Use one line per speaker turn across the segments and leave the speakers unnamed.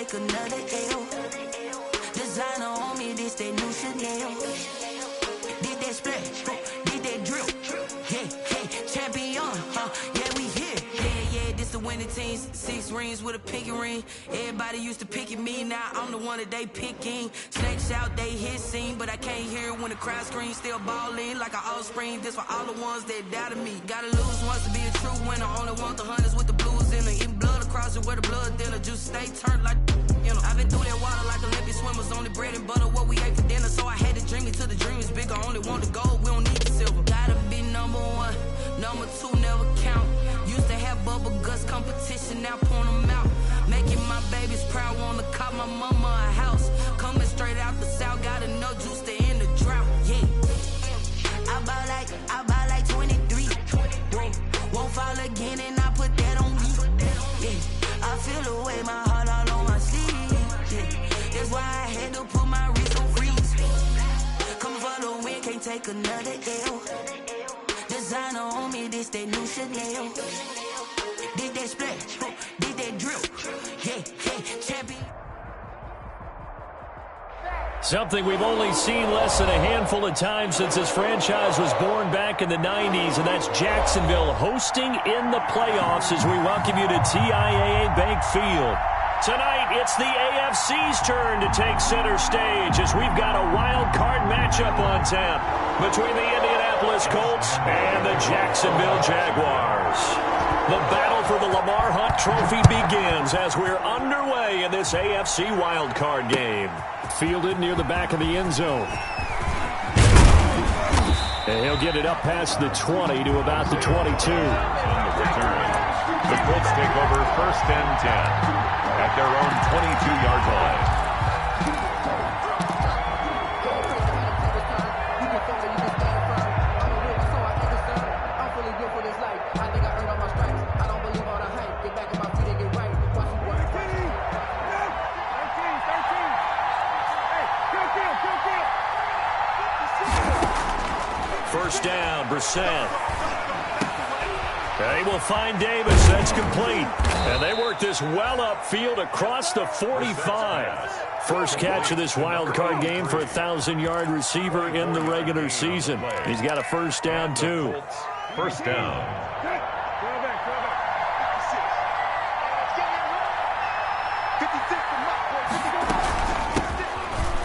take another L. Designer on me, this that new Chanel. Did that splash, did that drill. Yeah, champion, yeah, we here. Yeah, this the winning teams. 6 rings with a pinky ring. Everybody used to picking me, now I'm the one that they picking. Snakes out, they hit scene, but I can't hear it when the crowd screams. Still ballin' like an offspring. This for all the ones that doubted me. Gotta lose once to be a true winner. Only want the hunters with the blues in it. Eating blood across it where the blood thinner. Juice stay turned like, you know. I've been through that water like Olympic swimmers. Only bread and butter what we ate for dinner. So I had to dream it till the dream is bigger. Only want the gold, we don't need the silver. Gotta be number 1, number 2 never count. Used to have bubble guts competition, now point them out. Making my babies proud, wanna call my mama a house. Coming straight out the south, got enough juice to end the drought. Yeah, I buy like 23. Whoa, won't fall again, and I put that on me. Yeah, I feel the way, my heart all on my sleeve. Yeah, that's why I had to put my wrist on freeze. Coming for the win, can't take another L. Designer on me, this that new Chanel. Did that splash, did that drill. Yeah, champion.
Something we've only seen less than a handful of times since this franchise was born back in the 90s, and that's Jacksonville hosting in the playoffs as we welcome you to TIAA Bank Field. Tonight, it's the AFC's turn to take center stage as we've got a wild card matchup on tap between the Indianapolis Colts and the Jacksonville Jaguars. The battle for the Lamar Hunt Trophy begins as we're underway in this AFC wildcard game. Fielded near the back of the end zone. And he'll get it up past the 20 to about the 22.
On the return, the Colts take over 1st and 10 at their own 22-yard line.
First down, Brissett. They will find Davis. That's complete. And they work this well upfield across the 45. First catch of this wild card game for a 1,000-yard receiver in the regular season. He's got a first down, too.
First down.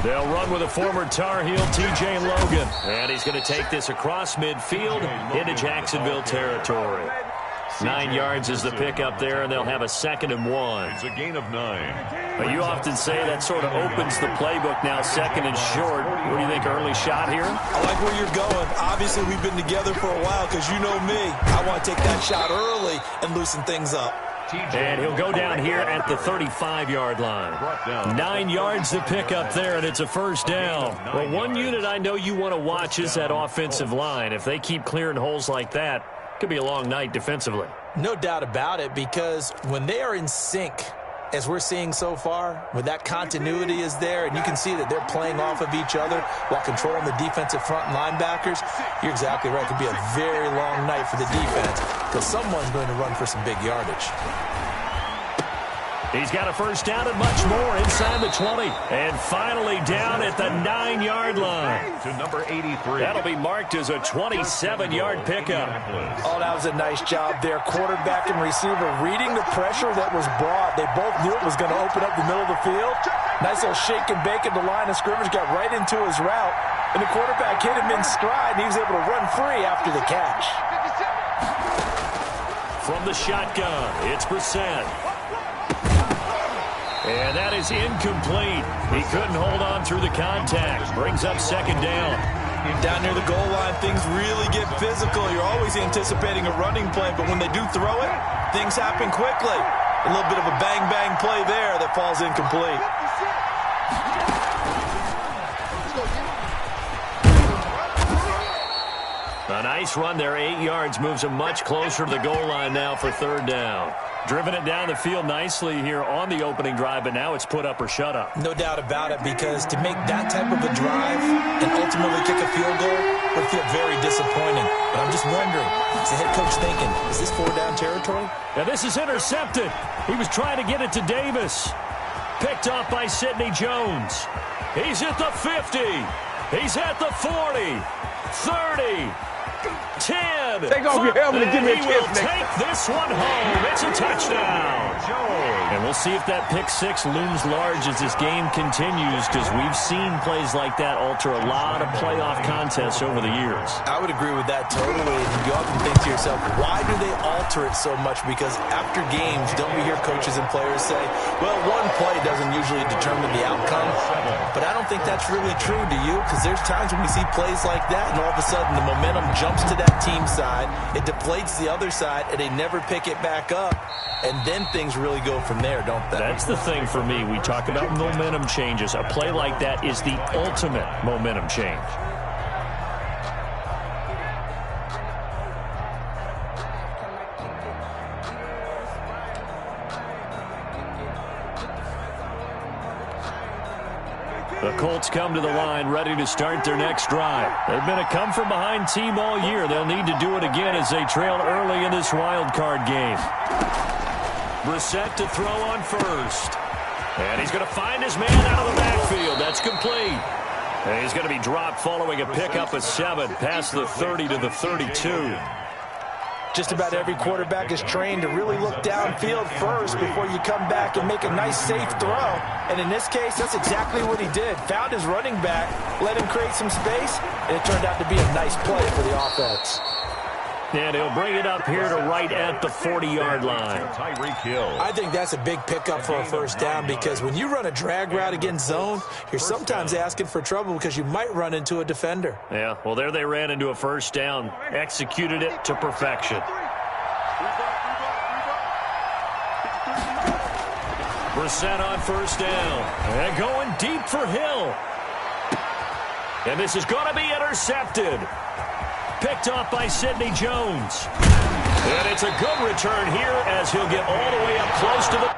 They'll run with a former Tar Heel, T.J. Logan. And he's going to take this across midfield into Jacksonville territory. 9 yards is the pickup there, and they'll have a 2nd and 1.
It's a gain of 9.
But you often say that sort of opens the playbook now, 2nd and short. What do you think, early shot here?
I like where you're going. Obviously, we've been together for a while because you know me. I want to take that shot early and loosen things up.
And he'll go down here at the 35-yard line. 9 yards to pick up there, and it's a first down. Well, one unit I know you want to watch is that offensive line. If they keep clearing holes like that, it could be a long night defensively.
No doubt about it, because when they are in sync, as we're seeing so far, when that continuity is there, and you can see that they're playing off of each other while controlling the defensive front linebackers, you're exactly right. It could be a very long night for the defense because someone's going to run for some big yardage.
He's got a first down and much more inside the 20. And finally down at the 9-yard line.
To number 83.
That'll be marked as a 27-yard pickup.
Oh, that was a nice job there. Quarterback and receiver reading the pressure that was brought. They both knew it was going to open up the middle of the field. Nice little shake and bake at the line of scrimmage. Got right into his route. And the quarterback hit him in stride, and he was able to run free after the catch.
From the shotgun, it's Brissett. And that is incomplete. He couldn't hold on through the contact. Brings up 2nd down.
Down near the goal line, things really get physical. You're always anticipating a running play, but when they do throw it, things happen quickly. A little bit of a bang-bang play there that falls incomplete.
A nice run there, 8 yards, moves him much closer to the goal line now for 3rd down. Driven it down the field nicely here on the opening drive, but now it's put up or shut up.
No doubt about it, because to make that type of a drive and ultimately kick a field goal would feel very disappointing. But I'm just wondering, is the head coach thinking, is this 4-down territory?
Now this is intercepted. He was trying to get it to Davis. Picked off by Sidney Jones. He's at the 50. He's at the 40. 30. 10.
Take off your helmet and give me a
kiss. He will take this one home. It's a touchdown. And we'll see if that pick six looms large as this game continues, because we've seen plays like that alter a lot of playoff contests over the years.
I would agree with that totally. And you often think to yourself, why do they alter it so much? Because after games, don't we hear coaches and players say, well, one play doesn't usually determine the outcome. But I don't think that's really true, do you? Because there's times when we see plays like that, and all of a sudden the momentum jumps to that team side, it deflates the other side, and they never pick it back up, and then things really go from there, don't they?
That's the thing for me. We talk about momentum changes. A play like that is the ultimate momentum change. The Colts come to the line, ready to start their next drive. They've been a come-from-behind team all year. They'll need to do it again as they trail early in this wild card game. Brissett to throw on first. And he's going to find his man out of the backfield. That's complete. And he's going to be dropped following a pickup of 7 past the 30 to the 32.
Just about every quarterback is trained to really look downfield first before you come back and make a nice, safe throw. And in this case, that's exactly what he did. Found his running back, let him create some space, and it turned out to be a nice play for the offense.
And he'll bring it up here to right at the 40-yard line.
I think that's a big pickup for a first down, because when you run a drag route against zone, you're sometimes asking for trouble because you might run into a defender.
Yeah, well, there they ran into a first down. Executed it to perfection. Brissett on first down. And going deep for Hill. And this is going to be intercepted. Picked off by Sidney Jones. And it's a good return here as he'll get all the way up close to the...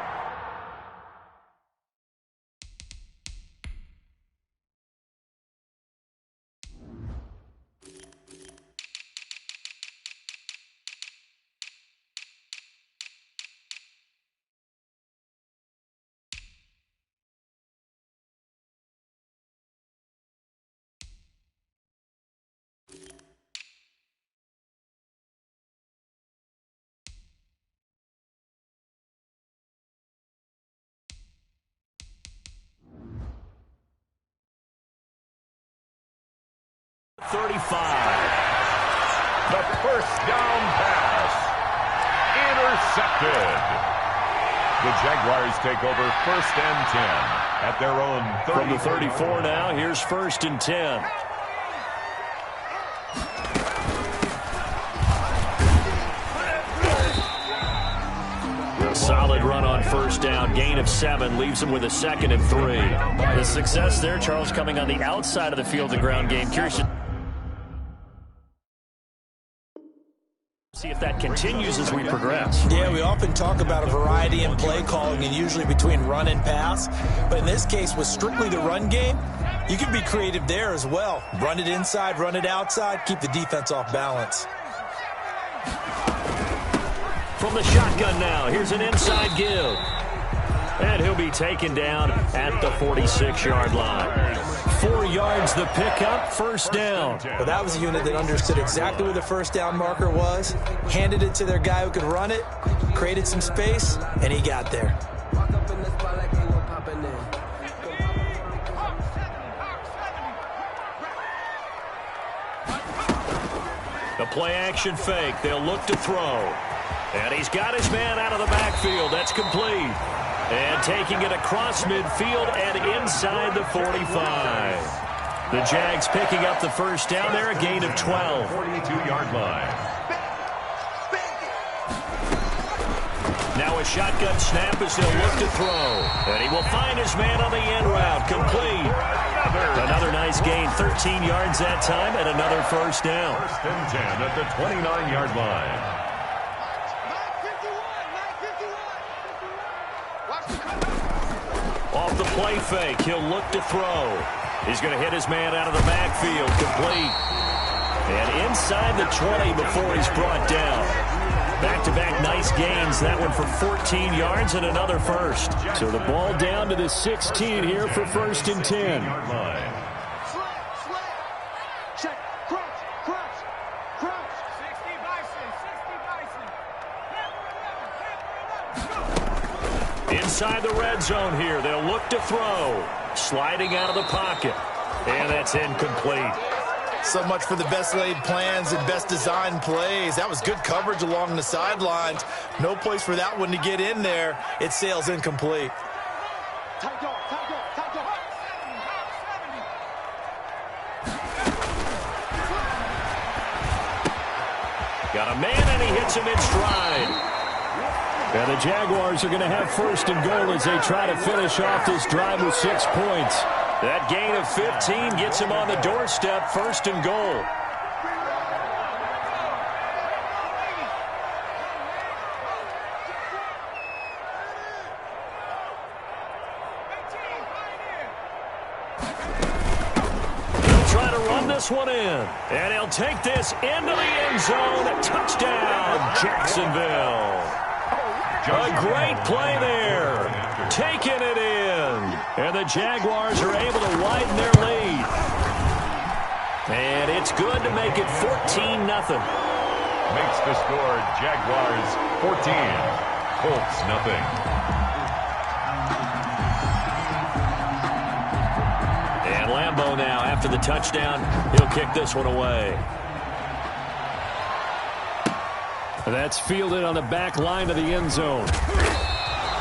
The
first down pass. Intercepted. The Jaguars take over first and 10 at their own 30.
From the 34 now, here's first and 10. A solid run on first down. Gain of 7 leaves him with a 2nd and 3. The success there, Charles, coming on the outside of the field, the ground game. Curious to see if that continues as we progress.
Yeah, we often talk about a variety in play calling, and usually between run and pass. But in this case, with strictly the run game, you can be creative there as well. Run it inside, run it outside, keep the defense off balance.
From the shotgun now, here's an inside give. And he'll be taken down at the 46-yard line. 4 yards the pickup, first down.
Well, that was a unit that understood exactly where the first down marker was, handed it to their guy who could run it, created some space, and he got there.
The play-action fake. They'll look to throw. And he's got his man out of the backfield. That's complete. And taking it across midfield and inside the 45. The Jags picking up the first down there, a gain of 12.
42-yard line.
Now a shotgun snap as they'll look to throw. And he will find his man on the end route, complete. Another nice gain, 13 yards that time, and another first down.
First and 10 at the 29-yard line.
Off the play fake, he'll look to throw. He's going to hit his man out of the backfield, complete. And inside the 20 before he's brought down. Back-to-back nice gains. That one for 14 yards and another first. So the ball down to the 16 here for 1st and 10.
Check. Crotch. 60 Bison.
Inside the red zone here. They'll look to throw. Sliding out of the pocket. And that's incomplete.
So much for the best laid plans and best designed plays. That was good coverage along the sidelines. No place for that one to get in there. It sails incomplete.
Tight dog.
Got a man, and he hits him in stride. And the Jaguars are going to have 1st and goal as they try to finish off this drive with 6 points. That gain of 15 gets him on the doorstep, 1st and goal. He'll try to run this one in. And he'll take this into the end zone. Touchdown, Jacksonville. A great play there. Taking it in. And the Jaguars are able to widen their lead. And it's good to make it 14-0.
Makes the score Jaguars 14, Colts nothing.
And Lambeau now, after the touchdown, he'll kick this one away. That's fielded on the back line of the end zone.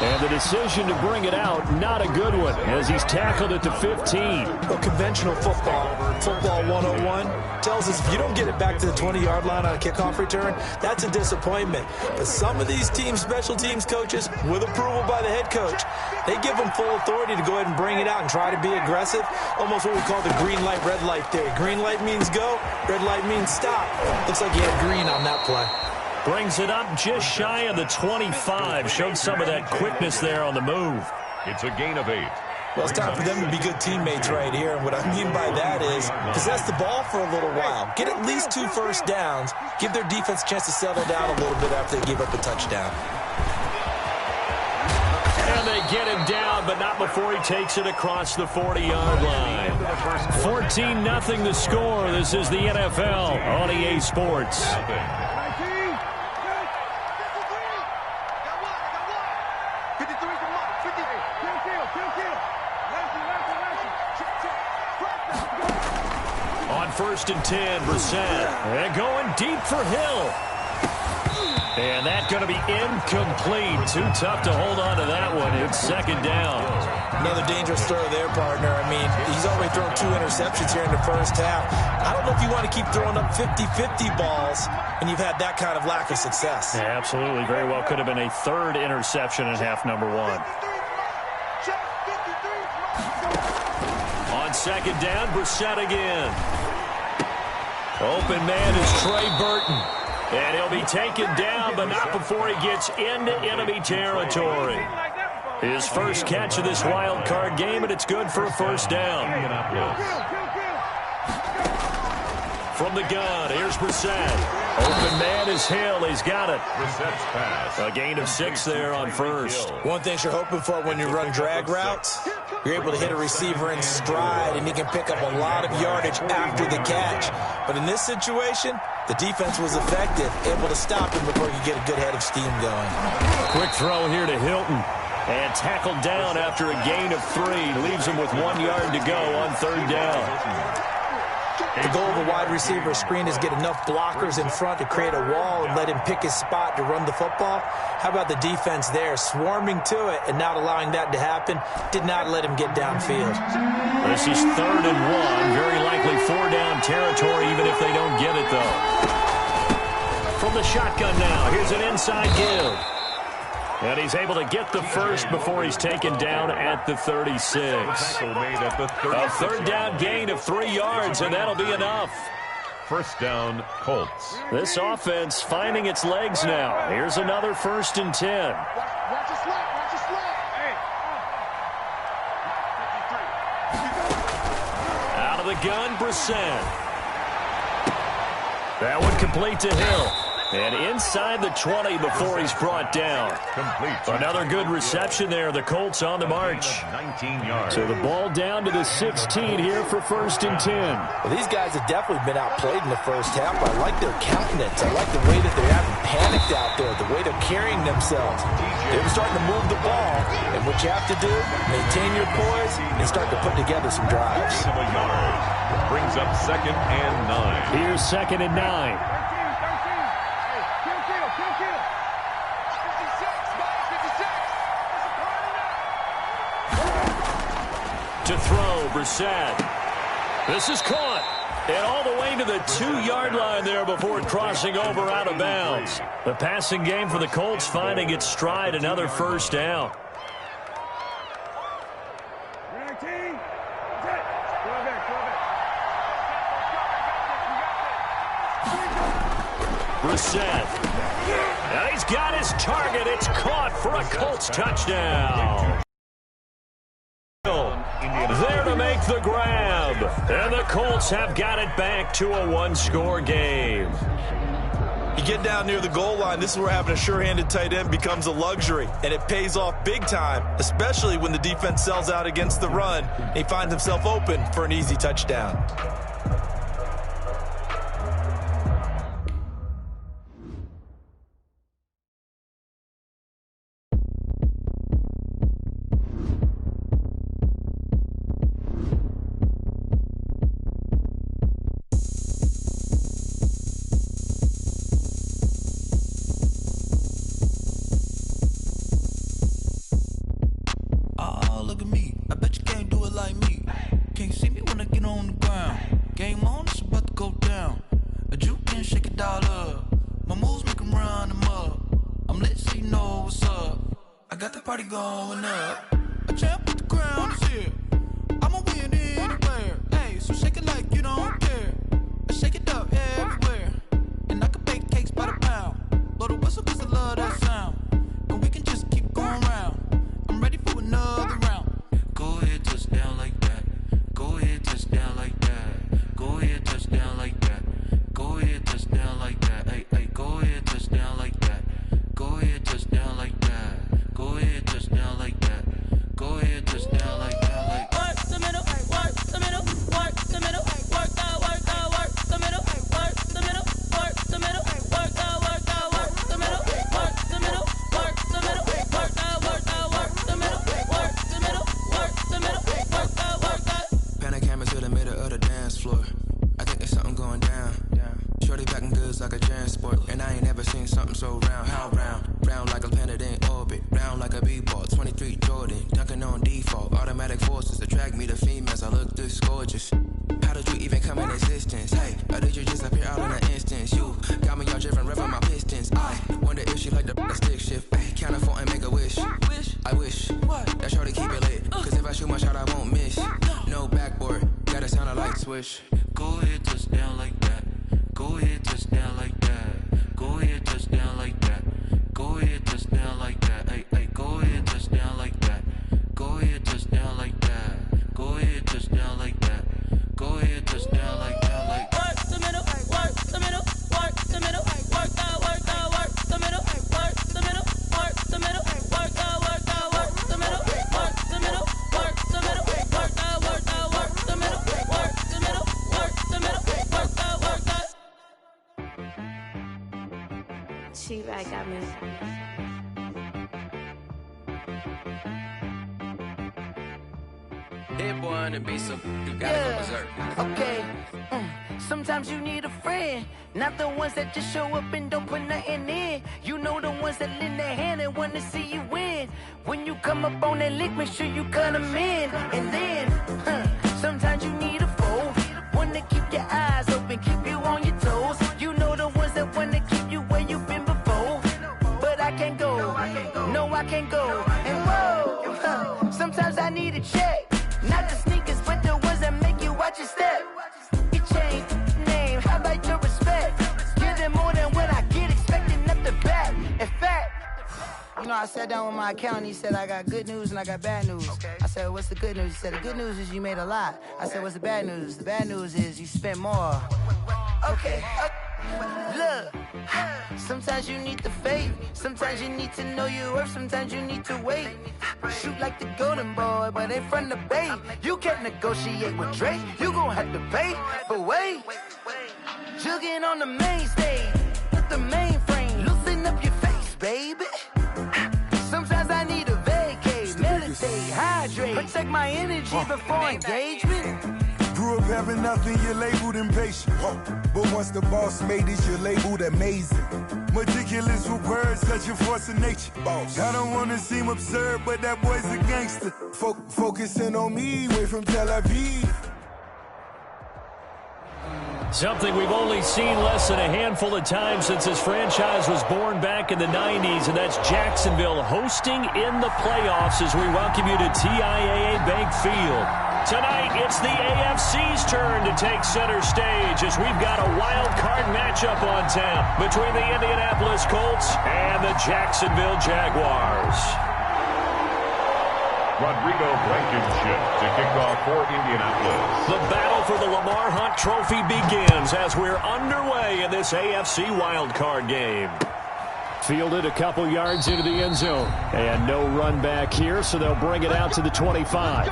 And the decision to bring it out, not a good one, as he's tackled at the 15.
Well, conventional football 101, tells us if you don't get it back to the 20-yard line on a kickoff return, that's a disappointment. But some of these teams, special teams coaches, with approval by the head coach, they give them full authority to go ahead and bring it out and try to be aggressive. Almost what we call the green light, red light theory. Green light means go, red light means stop. Looks like he had green on that play.
Brings it up just shy of the 25. Showed some of that quickness there on the move.
It's a gain of 8.
Well, it's time for them to be good teammates right here. And what I mean by that is possess the ball for a little while. Get at least 2 first downs. Give their defense a chance to settle down a little bit after they give up a touchdown.
And they get him down, but not before he takes it across the 40-yard line. 14-0 the score. This is the NFL on EA Sports. On 1st and 10, Brissett. And going deep for Hill. And that's going to be incomplete. Too tough to hold on to that one. It's 2nd down.
Another dangerous throw there, partner. I mean, he's already thrown 2 interceptions here in the first half. I don't know if you want to keep throwing up 50-50 balls when you've had that kind of lack of success.
Yeah, absolutely. Very well could have been a 3rd interception in half number 1. On 2nd down, Brissett again. Open man is Trey Burton. And he'll be taken down, but not before he gets into enemy territory. His first catch of this wild card game, and it's good for a 1st down. From the gun, here's Brissett. Open man is Hill. He's got it.
Brissett's pass.
A gain of 6 there on 1st.
One thing you're hoping for when you run drag routes, you're able to hit a receiver in stride, and he can pick up a lot of yardage after the catch. But in this situation, the defense was effective, able to stop him before you get a good head of steam going.
Quick throw here to Hilton. And tackled down after a gain of 3. Leaves him with 1 yard to go on 3rd down.
The goal of a wide receiver screen is get enough blockers in front to create a wall and let him pick his spot to run the football. How about the defense there, swarming to it and not allowing that to happen? Did not let him get downfield.
This is 3rd and 1. Very likely 4-down territory, even if they don't get it, though. From the shotgun now, here's an inside give. And he's able to get the first before he's taken down at the 36. A 3rd down gain of 3 yards, and that'll be enough.
1st down, Colts.
This offense finding its legs now. Here's another 1st and 10.
Watch your slap.
Out of the gun, Brissett. That one complete to Hill. And inside the 20 before he's brought down.
Complete.
Another good reception there. The Colts on the march.
19 yards.
So the ball down to the 16 here for 1st and 10.
Well, these guys have definitely been outplayed in the first half. I like their countenance. I like the way that they haven't panicked out there, the way they're carrying themselves. They're starting to move the ball. And what you have to do, maintain your poise and start to put together some drives.
Of a yard. Brings up 2nd and 9.
Here's 2nd and 9. To throw, Brissett. This is caught. And all the way to the 2-yard line there before crossing over out of bounds. The passing game for the Colts finding its stride, another 1st down. Brissett. And he's got his target. It's caught for a Colts touchdown. There to make the grab. And the Colts have got it back to a 1-score game.
You get down near the goal line, this is where having a sure-handed tight end becomes a luxury, and it pays off big time, especially when the defense sells out against the run. He finds himself open for an easy touchdown.
Got me.
Hit boy on the beat, so you gotta go berserk.
Okay. Sometimes you need a friend, not the ones that just show up and don't put nothing in. You know the ones that lend their hand and want to see you win. When you come up on that lick, make sure you cut them in. And then, sometimes you need a foe, one to keep your eyes open, keep you on your toes. You know the ones that want to keep you where you've been before. But I can't go, no I can't go. And whoa, sometimes I need a check. Not the sneakers, but the ones that make you watch your step. You change name, how about your respect? Give them more than what I get, expecting up the back. In fact, you know, I sat down with my accountant, he said, I got good news and I got bad news. Okay. I said, what's the good news? He said, the good news is you made a lot. I said, what's the bad news? The bad news is you spent more. Okay. Look, sometimes you need the faith. Sometimes you need to know your worth. Sometimes you need to wait. Shoot like the golden boy, but ain't from the bay. You can't negotiate with Drake. You gon' have to pay. But wait, jugging on the main stage with the mainframe. Loosen up your face, baby. Sometimes I need a vacate, meditate, hydrate, protect my energy before engagement.
Grew up having nothing, you're labeled impatient. But once the boss made it, you're labeled amazing. Meticulous with words, such a force of nature. I don't want to seem absurd, but that boy's a gangster. Focusing on me, way from Tel Aviv.
Something we've only seen less than a handful of times since this franchise was born back in the 90s, and that's Jacksonville hosting in the playoffs as we welcome you to TIAA Bank Field. Tonight, it's the AFC's turn to take center stage as we've got a wild card matchup on tap between the Indianapolis Colts and the Jacksonville Jaguars.
Rodrigo Blankenship to kick off for Indianapolis.
The battle for the Lamar Hunt Trophy begins as we're underway in this AFC wildcard game. Fielded a couple yards into the end zone. And no run back here, so they'll bring it out to the 25.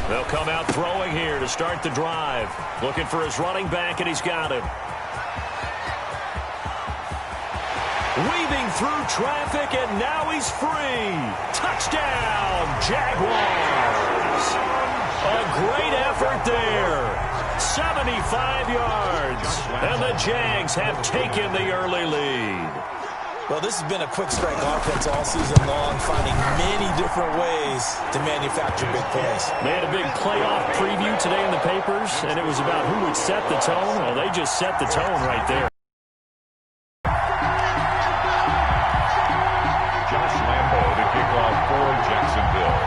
They'll come out throwing here to start the drive. Looking for his running back, and he's got him. Weaving through traffic, and now he's free. Touchdown, Jaguars. A great effort there. 75 yards. And the Jags have taken the early lead.
Well, this has been a quick strike offense all season long, finding many different ways to manufacture big plays.
They had a big playoff preview today in the papers, and it was about who would set the tone. Well, they just set the tone right there.
Josh Lambo to kick off for Jacksonville.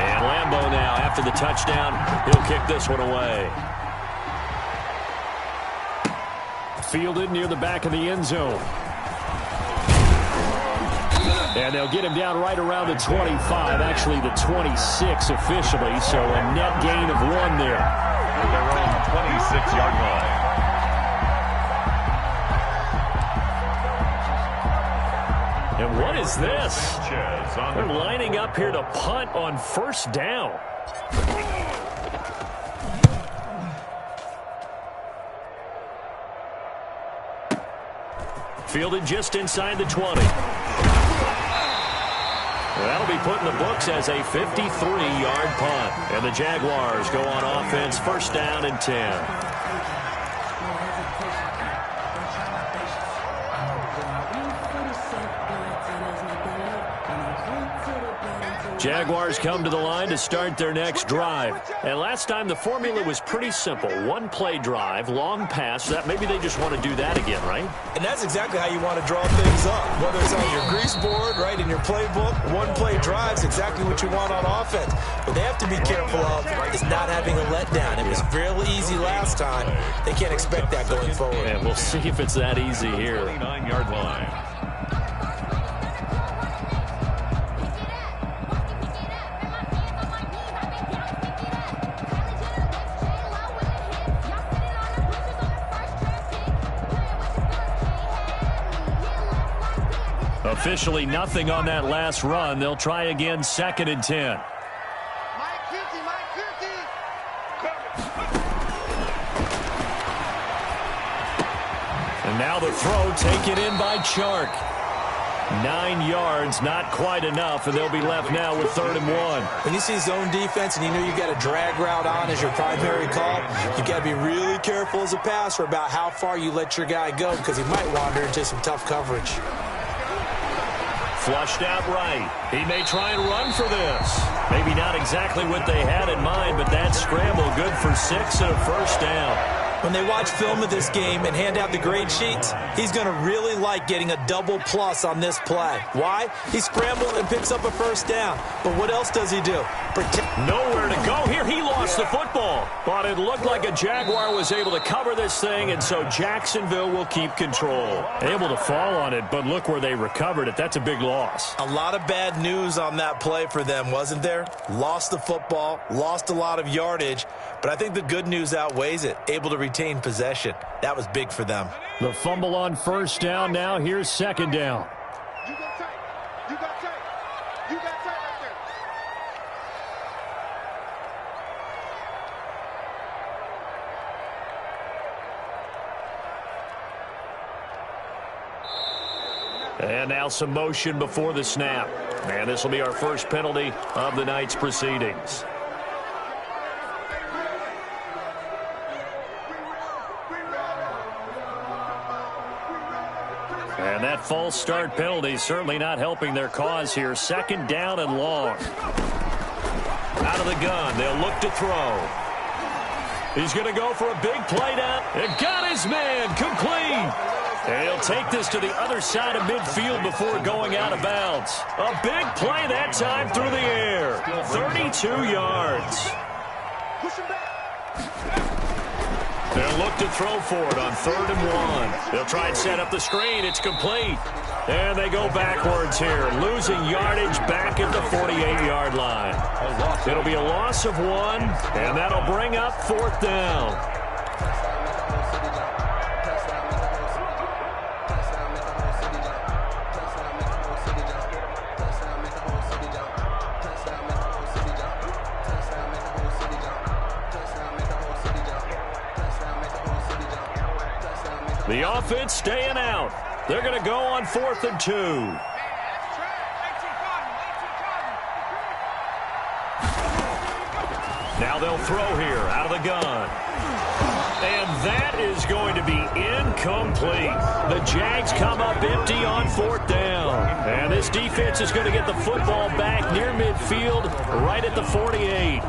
And Lambo now, after the touchdown, he'll kick this one away. Fielded near the back of the end zone. And they'll get him down right around the 25, actually the 26 officially, so a net gain of 1 there.
At their own 26-yard line.
And what is this? They're lining up here to punt on first down. Fielded just inside the 20. That'll be put in the books as a 53-yard punt. And the Jaguars go on offense, first down and 10. Jaguars come to the line to start their next drive. And last time the formula was pretty simple. One play drive, long pass. That maybe they just want to do that again, right?
And that's exactly how you want to draw things up. Whether it's on your grease board, right, in your playbook, one play drive is exactly what you want on offense. What they have to be careful of is not having a letdown. It was fairly easy last time. They can't expect that going forward.
And we'll see if it's that easy here.
29-yard line.
Officially nothing on that last run. They'll try again, 2nd and 10. And now the throw taken in by Chark. 9 yards, not quite enough, and they'll be left now with 3rd and 1.
When you see zone defense and you know you've got a drag route on as your primary call, you've got to be really careful as a passer about how far you let your guy go because he might wander into some tough coverage.
Flushed out right. He may try and run for this. Maybe not exactly what they had in mind, but that scramble good for 6 and a first down.
When they watch film of this game and hand out the grade sheets, he's going to really like getting a double plus on this play. Why? He scrambled and picks up a first down. But what else does he do?
Nowhere to go here. He lost the football. But it looked like a Jaguar was able to cover this thing, and so Jacksonville will keep control. Able to fall on it, but look where they recovered it. That's a big loss.
A lot of bad news on that play for them, wasn't there? Lost the football, lost a lot of yardage, but I think the good news outweighs it. Able to retain possession. That was big for them.
The fumble on first down. Now here's second down.
You got tight. You got tight. You got tight right there.
And now some motion before the snap. And this will be our first penalty of the night's proceedings. And that false start penalty certainly not helping their cause here. Second down and long. Out of the gun. They'll look to throw. He's going to go for a big play down. And got his man complete. And he'll take this to the other side of midfield before going out of bounds. A big play that time through the air. 32 yards.
Push him back.
They'll look to throw for it on 3rd and 1. They'll try and set up the screen. It's complete. And they go backwards here, losing yardage back at the 48-yard line. It'll be a loss of 1, and that'll bring up 4th down. The offense staying out. They're going to go on 4th and 2. Now they'll throw here out of the gun. And that is going to be incomplete. The Jags come up empty on 4th down. And this defense is going to get the football back near midfield, right at the 48.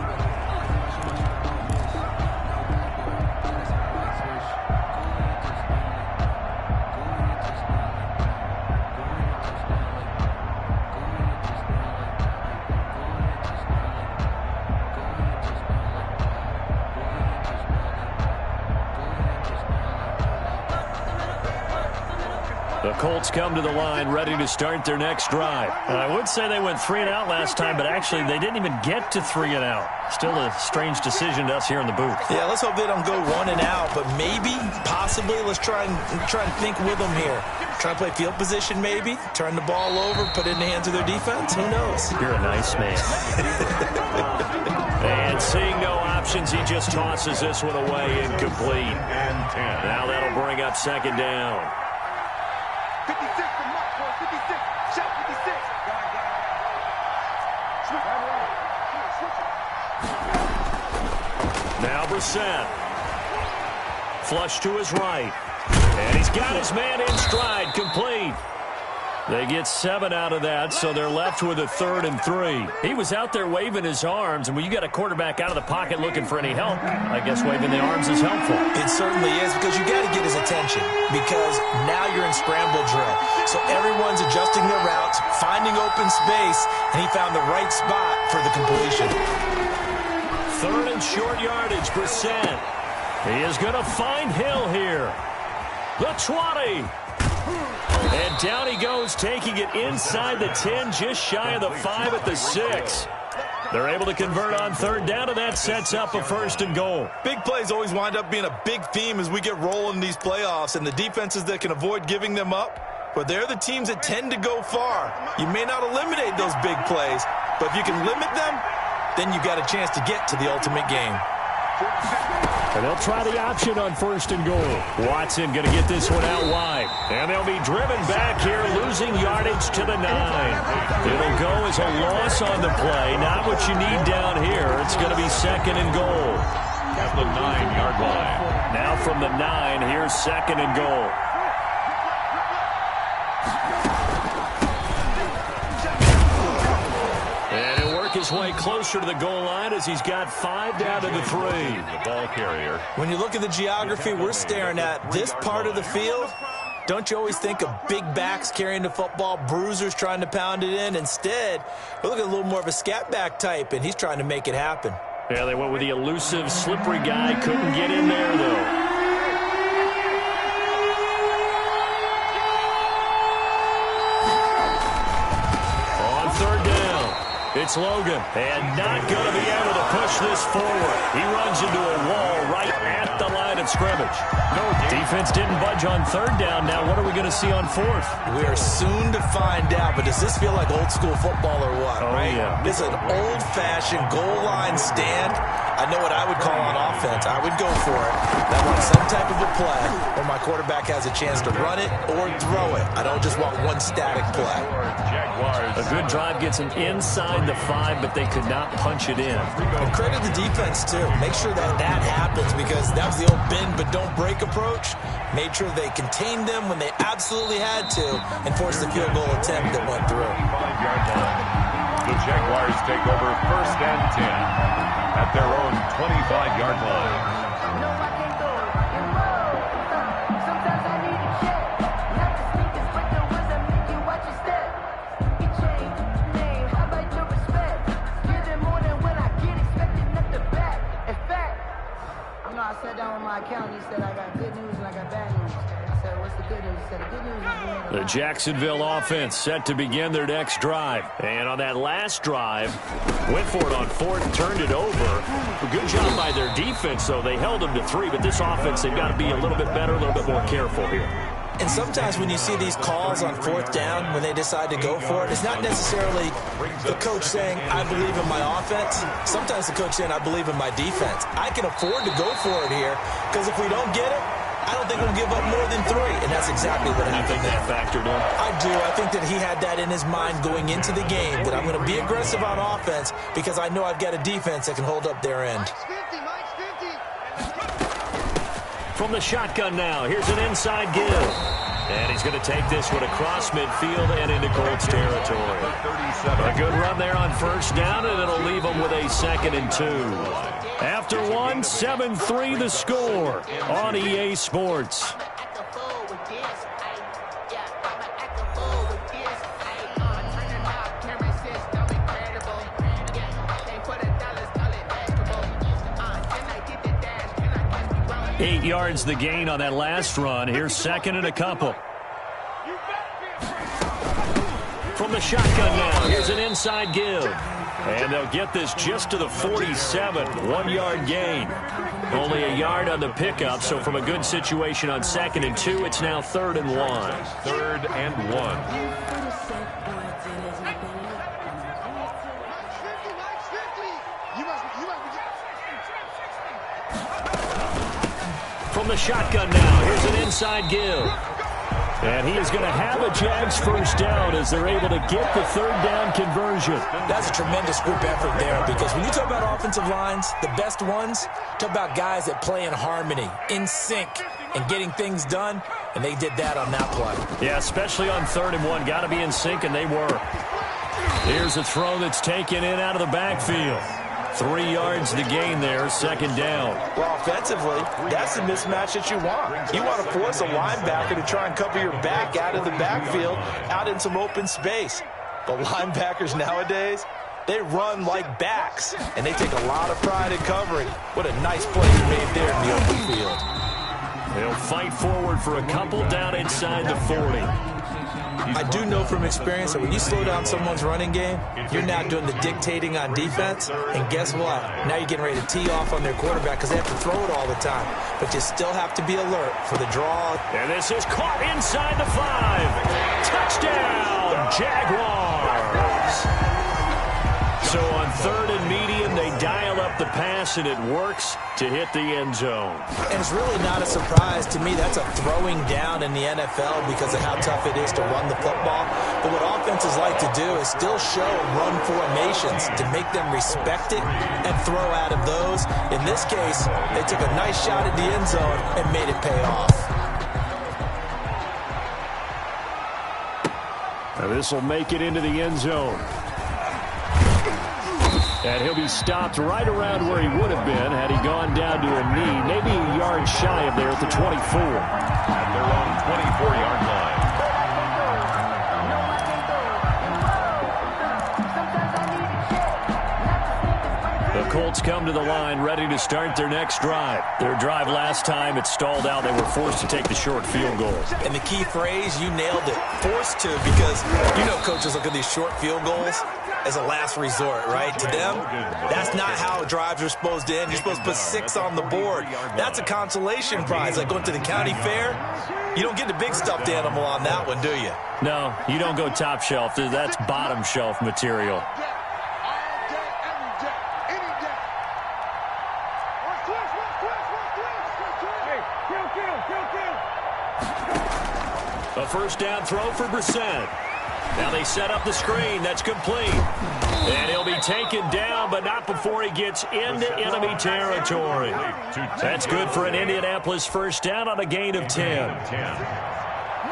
The Colts come to the line ready to start their next drive. I would say they went 3 and out last time, but actually they didn't even get to 3 and out. Still a strange decision to us here in the booth.
Yeah, let's hope they don't go 1 and out, but maybe, possibly, let's try and think with them here. Try and play field position maybe, turn the ball over, put it in the hands of their defense. Who knows?
You're a nice man. And seeing no options, he just tosses this one away incomplete. And 10. Now that'll bring up second down.
56 to Mark, boy. 56. Shot 56.
Now Brissett. Flush to his right. And he's got his man in stride, complete. They get 7 out of that, so they're left with a 3rd and 3. He was out there waving his arms, and when you got a quarterback out of the pocket looking for any help, I guess waving the arms is helpful.
It certainly is, because you got to get his attention, because now you're in scramble drill. So everyone's adjusting their routes, finding open space, and he found the right spot for the completion.
3rd and short yardage, Brissett. He is going to find Hill here. The 20. And down he goes, taking it inside the 10, just shy of the 5 at the 6. They're able to convert on 3rd down, and that sets up a 1st and goal.
Big plays always wind up being a big theme as we get rolling in these playoffs, and the defenses that can avoid giving them up, but they're the teams that tend to go far. You may not eliminate those big plays, but if you can limit them, then you got a chance to get to the ultimate game.
And they'll try the option on 1st and goal. Watson going to get this one out wide. And they'll be driven back here, losing yardage to the 9. It'll go as a loss on the play. Not what you need down here. It's going to be 2nd and goal.
At the 9-yard line.
Now from the 9, here's 2nd and goal. his way closer to the goal line as he's got 5 down to the 3.
The ball carrier.
When you look at the geography we're staring at, this part of the field, don't you always think of big backs carrying the football, bruisers trying to pound it in? Instead, we're looking at a little more of a scat back type, and he's trying to make it happen.
Yeah, they went with the elusive, slippery guy. Couldn't get in there, though. It's Logan, and not going to be able to push this forward. He runs into a wall right at the line of scrimmage. No defense didn't budge on 3rd down. Now what are we going to see on 4th?
We are soon to find out, but does this feel like old school football or what,
oh,
right?
Yeah.
This is an old-fashioned goal line stand. I know what I would call on offense. I would go for it. I want some type of a play where my quarterback has a chance to run it or throw it. I don't just want one static play.
A good drive gets him inside the 5, but they could not punch it in.
And credit the defense, too. Make sure that that happens because that was the old bend but don't break approach. Made sure they contained them when they absolutely had to and forced the field goal attempt that went through.
The Jaguars take over 1st and 10 at their own 25-yard line.
No, I can't go. Sometimes I need a check. Not the sneakers, but the ones that make you watch your step. Get change, name, how about your respect? Give them more than when I get expected at the back. In fact, I sat down with my accountant. He said I got good news and I got bad news. I said, what's the good news? He said, the good news is
the Jacksonville offense set to begin their next drive. And on that last drive, went for it on 4th, turned it over. A good job by their defense, though. They held them to 3, but this offense, they've got to be a little bit better, a little bit more careful here.
And sometimes when you see these calls on 4th down, when they decide to go for it, it's not necessarily the coach saying, I believe in my offense. Sometimes the coach saying, I believe in my defense. I can afford to go for it here because if we don't get it, I don't think we'll give up more than 3, and that's exactly what happened.
You think that factored in?
I do. I think that he had that in his mind going into the game, that I'm going to be aggressive on offense because I know I've got a defense that can hold up their end.
From the shotgun now, here's an inside give. And he's going to take this one across midfield and into Colts territory. A good run there on 1st down, and it'll leave them with a 2nd and 2. After 1, 7-3 the score on EA Sports. Eight yards the gain on that last run. Here's 2nd and a couple. From the shotgun now, here's an inside give. And they'll get this just to the 47, 1-yard gain. Only a yard on the pickup, so from a good situation on 2nd and 2, it's now 3rd and 1.
3rd and 1.
From the shotgun now, here's an inside give. And he is going to have a Jags 1st down as they're able to get the 3rd down conversion.
That's a tremendous group effort there because when you talk about offensive lines, the best ones, talk about guys that play in harmony, in sync, and getting things done, and they did that on that play.
Yeah, especially on 3rd and 1. Got to be in sync, and they were. Here's a throw that's taken in out of the backfield. 3 yards to gain there, 2nd down.
Well, offensively, that's the mismatch that you want. You want to force a linebacker to try and cover your back out of the backfield, out in some open space. But linebackers nowadays, they run like backs, and they take a lot of pride in covering. What a nice play he made there in the open field.
They'll fight forward for a couple down inside the 40.
I do know from experience that when you slow down someone's running game, you're now doing the dictating on defense, and guess what? Now you're getting ready to tee off on their quarterback because they have to throw it all the time. But you still have to be alert for the draw.
And this is caught inside the 5. Touchdown, Jaguars! So on 3rd and medium, they dial up the pass, and it works to hit the end zone.
And it's really not a surprise to me. That's a throwing down in the NFL because of how tough it is to run the football. But what offenses like to do is still show run formations to make them respect it and throw out of those. In this case, they took a nice shot at the end zone and made it pay off.
Now this will make it into the end zone. And he'll be stopped right around where he would have been had he gone down to a knee, maybe a yard shy of there at the 24.
At their own 24-yard line.
The Colts come to the line ready to start their next drive. Their drive last time, it stalled out. They were forced to take the short field goal.
And the key phrase, you nailed it, forced to, because you know coaches look at these short field goals as a last resort, right? To them, that's not how drives are supposed to end. You're supposed to put 6 on the board. That's a consolation prize. Like going to the county fair, you don't get the big stuffed animal on that one, do you?
No, you don't go top shelf. That's bottom shelf material. A first down throw for Brissett. Now they set up the screen. That's complete. And he'll be taken down, but not before he gets into enemy territory. That's good for an Indianapolis first down on a gain of 10.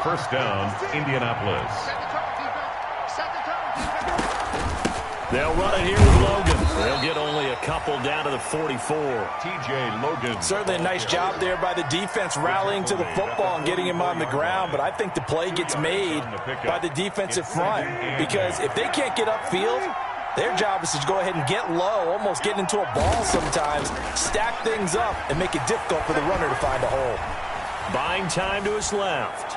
First down, Indianapolis.
They'll run it here with Logan. They'll get only a couple down to the 44.
T.J. Logan.
Certainly a nice job there by the defense rallying to the football and getting him on the ground, but I think the play gets made by the defensive front, because if they can't get upfield, their job is to go ahead and get low, almost get into a ball sometimes, stack things up, and make it difficult for the runner to find a hole.
Buying time to his left.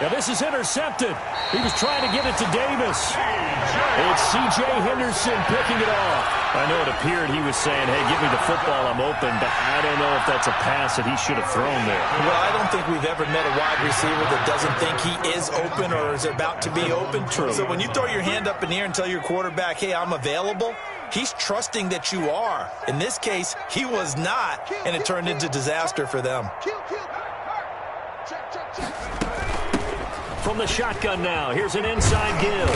Now this is intercepted. He was trying to get it to Davis. It's C.J. Henderson picking it off. I know it appeared he was saying, hey, give me the football, I'm open, but I don't know if that's a pass that he should have thrown there.
Well, I don't think we've ever met a wide receiver that doesn't think he is open or is about to be open.
True.
So when you throw your hand up in the air and tell your quarterback, hey, I'm available, he's trusting that you are. In this case, he was not, and it turned into disaster for them.
From the shotgun now, here's an inside give.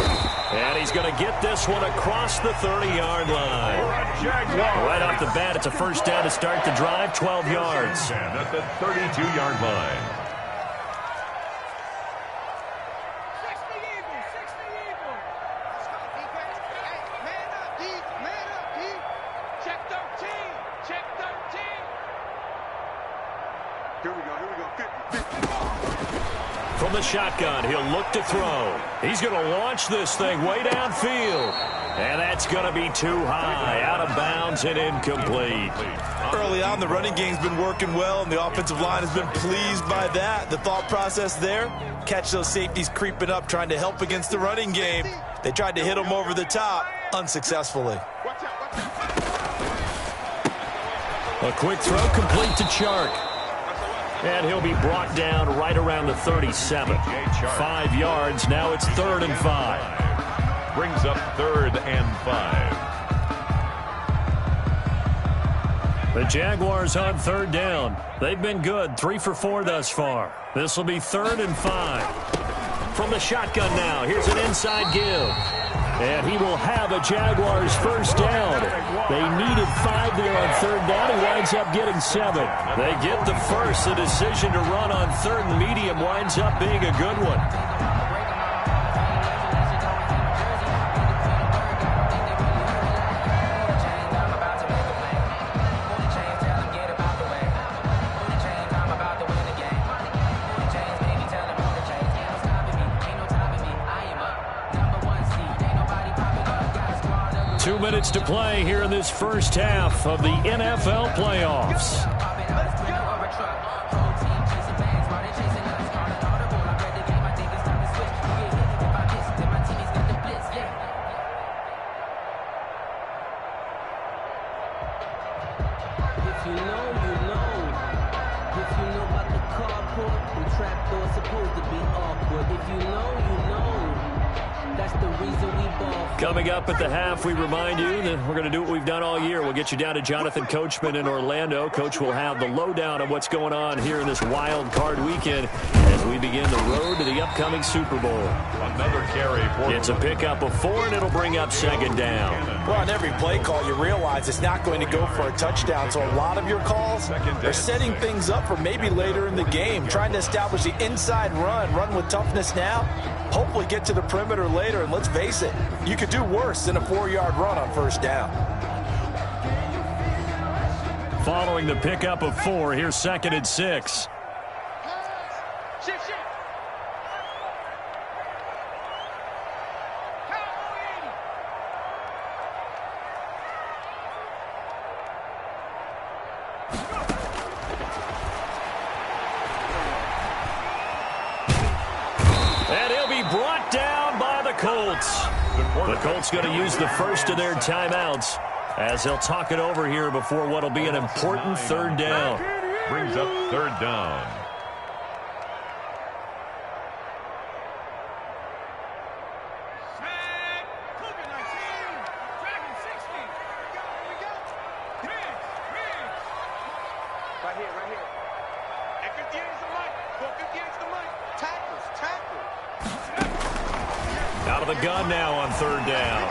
And he's going to get this one across the 30-yard line. Right off the bat, it's a first down to start the drive, 12 yards.
And at the 32-yard line.
Here we go. 50.
From the shotgun, he'll look to throw. He's going to launch this thing way downfield. And that's going to be too high, out of bounds and incomplete.
Early on, the running game's been working well, and the offensive line has been pleased by that. The thought process there, catch those safeties creeping up, trying to help against the running game. They tried to hit them over the top, unsuccessfully.
A quick throw complete to Chark. And he'll be brought down right around the 37. 5 yards. Now it's 3rd and 5.
Brings up 3rd and 5.
The Jaguars on 3rd down. They've been good. 3 for 4 thus far. This will be 3rd and 5. From the shotgun now. Here's an inside give. And he will have a Jaguars first down. They needed 5 there on 3rd down. He winds up getting 7. They get the first. The decision to run on 3rd and medium winds up being a good one. Minutes to play here in this first half of the NFL playoffs.
'cause if you know, you know. That's the reason we ball.
Coming up at the half, we remind you that we're going to do what we've done all year. We'll get you down to Jonathan Coachman in Orlando. Coach will have the lowdown of what's going on here in this wild card weekend as we begin the road to the upcoming Super Bowl.
Another carry for
It's a pickup of 4, and it'll bring up second down.
Well, on every play call, you realize it's not going to go for a touchdown. So a lot of your calls are setting things up for maybe later in the game, trying to establish the inside run with toughness now. hopefully get to the perimeter later, and let's face it, you could do worse than a 4-yard run on first down.
Following the pickup of 4, here's 2nd and 6. And he'll be brought down by the Colts. The Colts going to use the first of their timeouts as they'll talk it over here before what will be an important 3rd down.
Brings up 3rd down.
Right here. And 58 is the mic. 58 is the mic. Tackle.
Out of the gun now on 3rd down.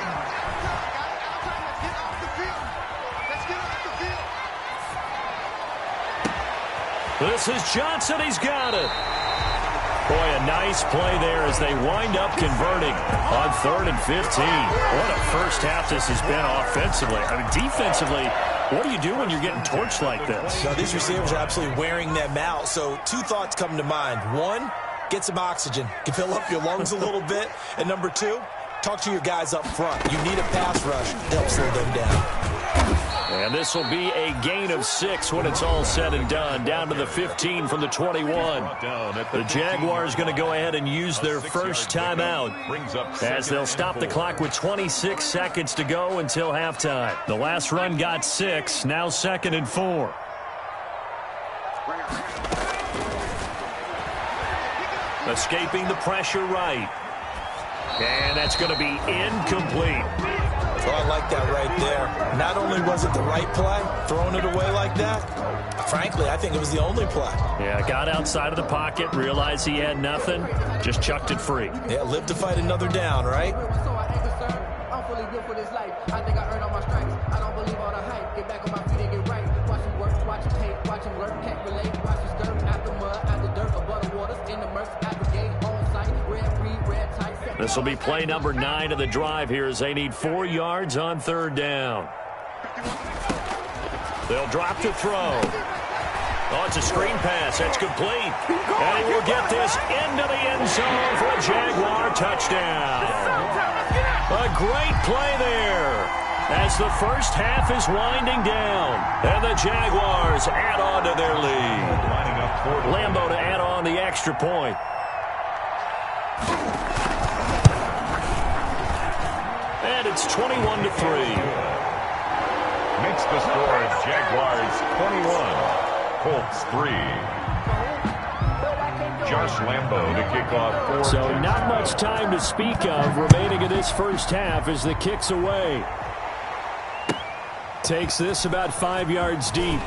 Let's get off the field.
This is Johnson. He's got it. Boy, a nice play there as they wind up converting on 3rd and 15. What a first half this has been offensively. I mean, defensively, what do you do when you're getting torched like this?
Now, these receivers are absolutely wearing them out. So 2 thoughts come to mind. 1, get some oxygen. You can fill up your lungs a little bit. And number 2, talk to your guys up front. You need a pass rush to help slow them down.
And this will be a gain of 6 when it's all said and done. Down to the 15 from the 21. The Jaguars going to go ahead and use their first timeout as they'll stop the clock with 26 seconds to go until halftime. The last run got 6. Now 2nd and 4. Escaping the pressure right. And that's going to be incomplete.
Oh, I like that right there. Not only was it the right play, throwing it away like that, frankly, I think it was the only play.
Yeah, got outside of the pocket, realized he had nothing, just chucked it free.
Yeah, live to fight another down, right?
I'm fully built for this life. I think I earned all my stripes. I don't believe all the hype. Get back on my feet and get right. Watch him work, watch him hate, watch him lurk, can't relate. Watch his dirt, after mud, after dirt, above the waters, in the murks, at the gate, on site, red, free, red, tight.
This will be play number 9 of the drive here as they need 4 yards on 3rd down. They'll drop to throw. Oh, it's a screen pass. That's complete. And he will get this into the end zone for a Jaguar touchdown. A great play there as the first half is winding down. And the Jaguars add on to their lead. Lambo to add on the extra point. And it's 21-3.
Makes the score Jaguars 21, Colts 3. Josh Lambo to kick off 4.
So not much time to speak of remaining in this first half as the kick's away. Takes this about 5 yards deep.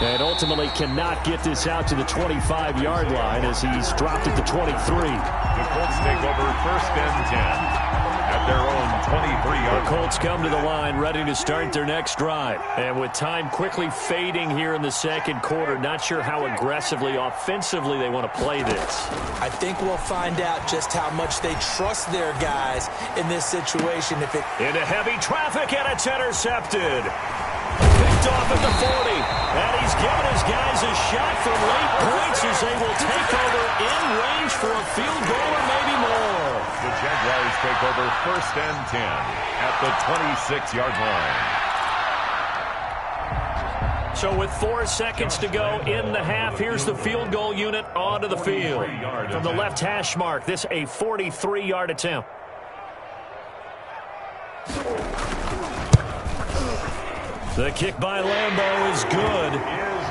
And ultimately cannot get this out to the 25-yard line as he's dropped at the 23.
The Colts take over 1st and 10. At their own 23-yard.
The Colts come to the line ready to start their next drive. And with time quickly fading here in the 2nd quarter, not sure how aggressively, offensively they want to play this.
I think we'll find out just how much they trust their guys in this situation.
Into heavy traffic, and it's intercepted. Picked off at the 40. And he's given his guys a shot from late points as they will take over in range for a field goal or maybe more.
The Jaguars take over 1st and 10 at the 26-yard line.
So with 4 seconds to go in the half, here's the field goal unit onto the field. From the left hash mark, this a 43-yard attempt. The kick by Lambo is good.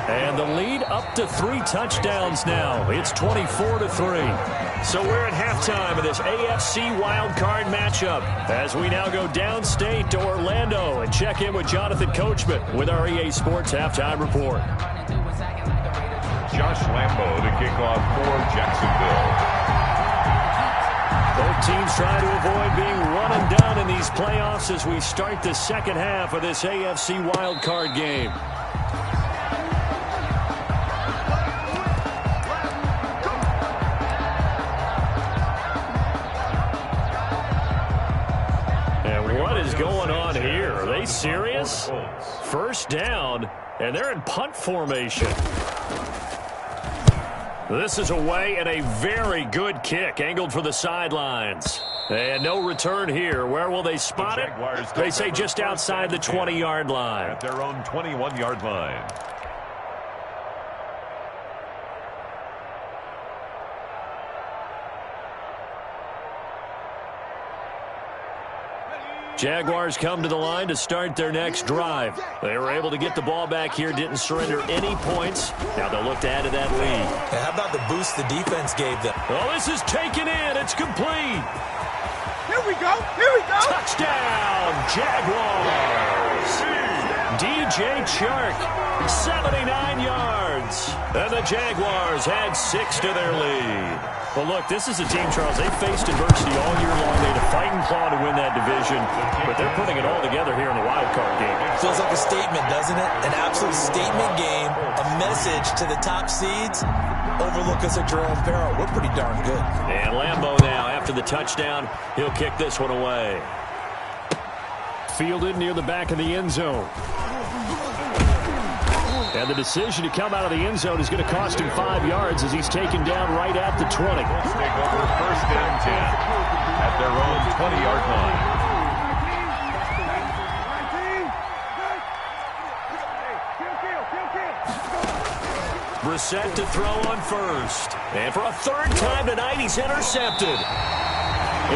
And the lead up to 3 touchdowns now. It's 24-3. So we're at halftime of this AFC wildcard matchup as we now go downstate to Orlando and check in with Jonathan Coachman with our EA Sports Halftime Report.
Josh Lambo to kick off for Jacksonville.
Both teams trying to avoid being run and done in these playoffs as we start the second half of this AFC wildcard game. serious? First down, and they're in punt formation. This is away and a very good kick, angled for the sidelines. And no return here. Where will they spot it? They say just outside the 20-yard line.
At their own 21-yard line.
Jaguars come to the line to start their next drive. They were able to get the ball back here, didn't surrender any points. Now they'll look to add to that lead.
How about the boost the defense gave them?
Oh, this is taken in. It's complete.
Here we go. Here we go.
Touchdown, Jaguars. DJ Chark, 79 yards. And the Jaguars add 6 to their lead. Well, look, this is a team, Charles, they faced adversity all year long. They had to fight and claw to win that division, but they're putting it all together here in the wild card game.
Feels like a statement, doesn't it? An absolute statement game, a message to the top seeds. Overlook us at your own peril. We're pretty darn good.
And Lambeau now, after the touchdown, he'll kick this one away. Fielded near the back of the end zone. And the decision to come out of the end zone is going to cost him 5 yards as he's taken down right at the 20.
Take over first and 10 at their own 20-yard line.
Brissett to throw on first. And for a third time tonight, he's intercepted.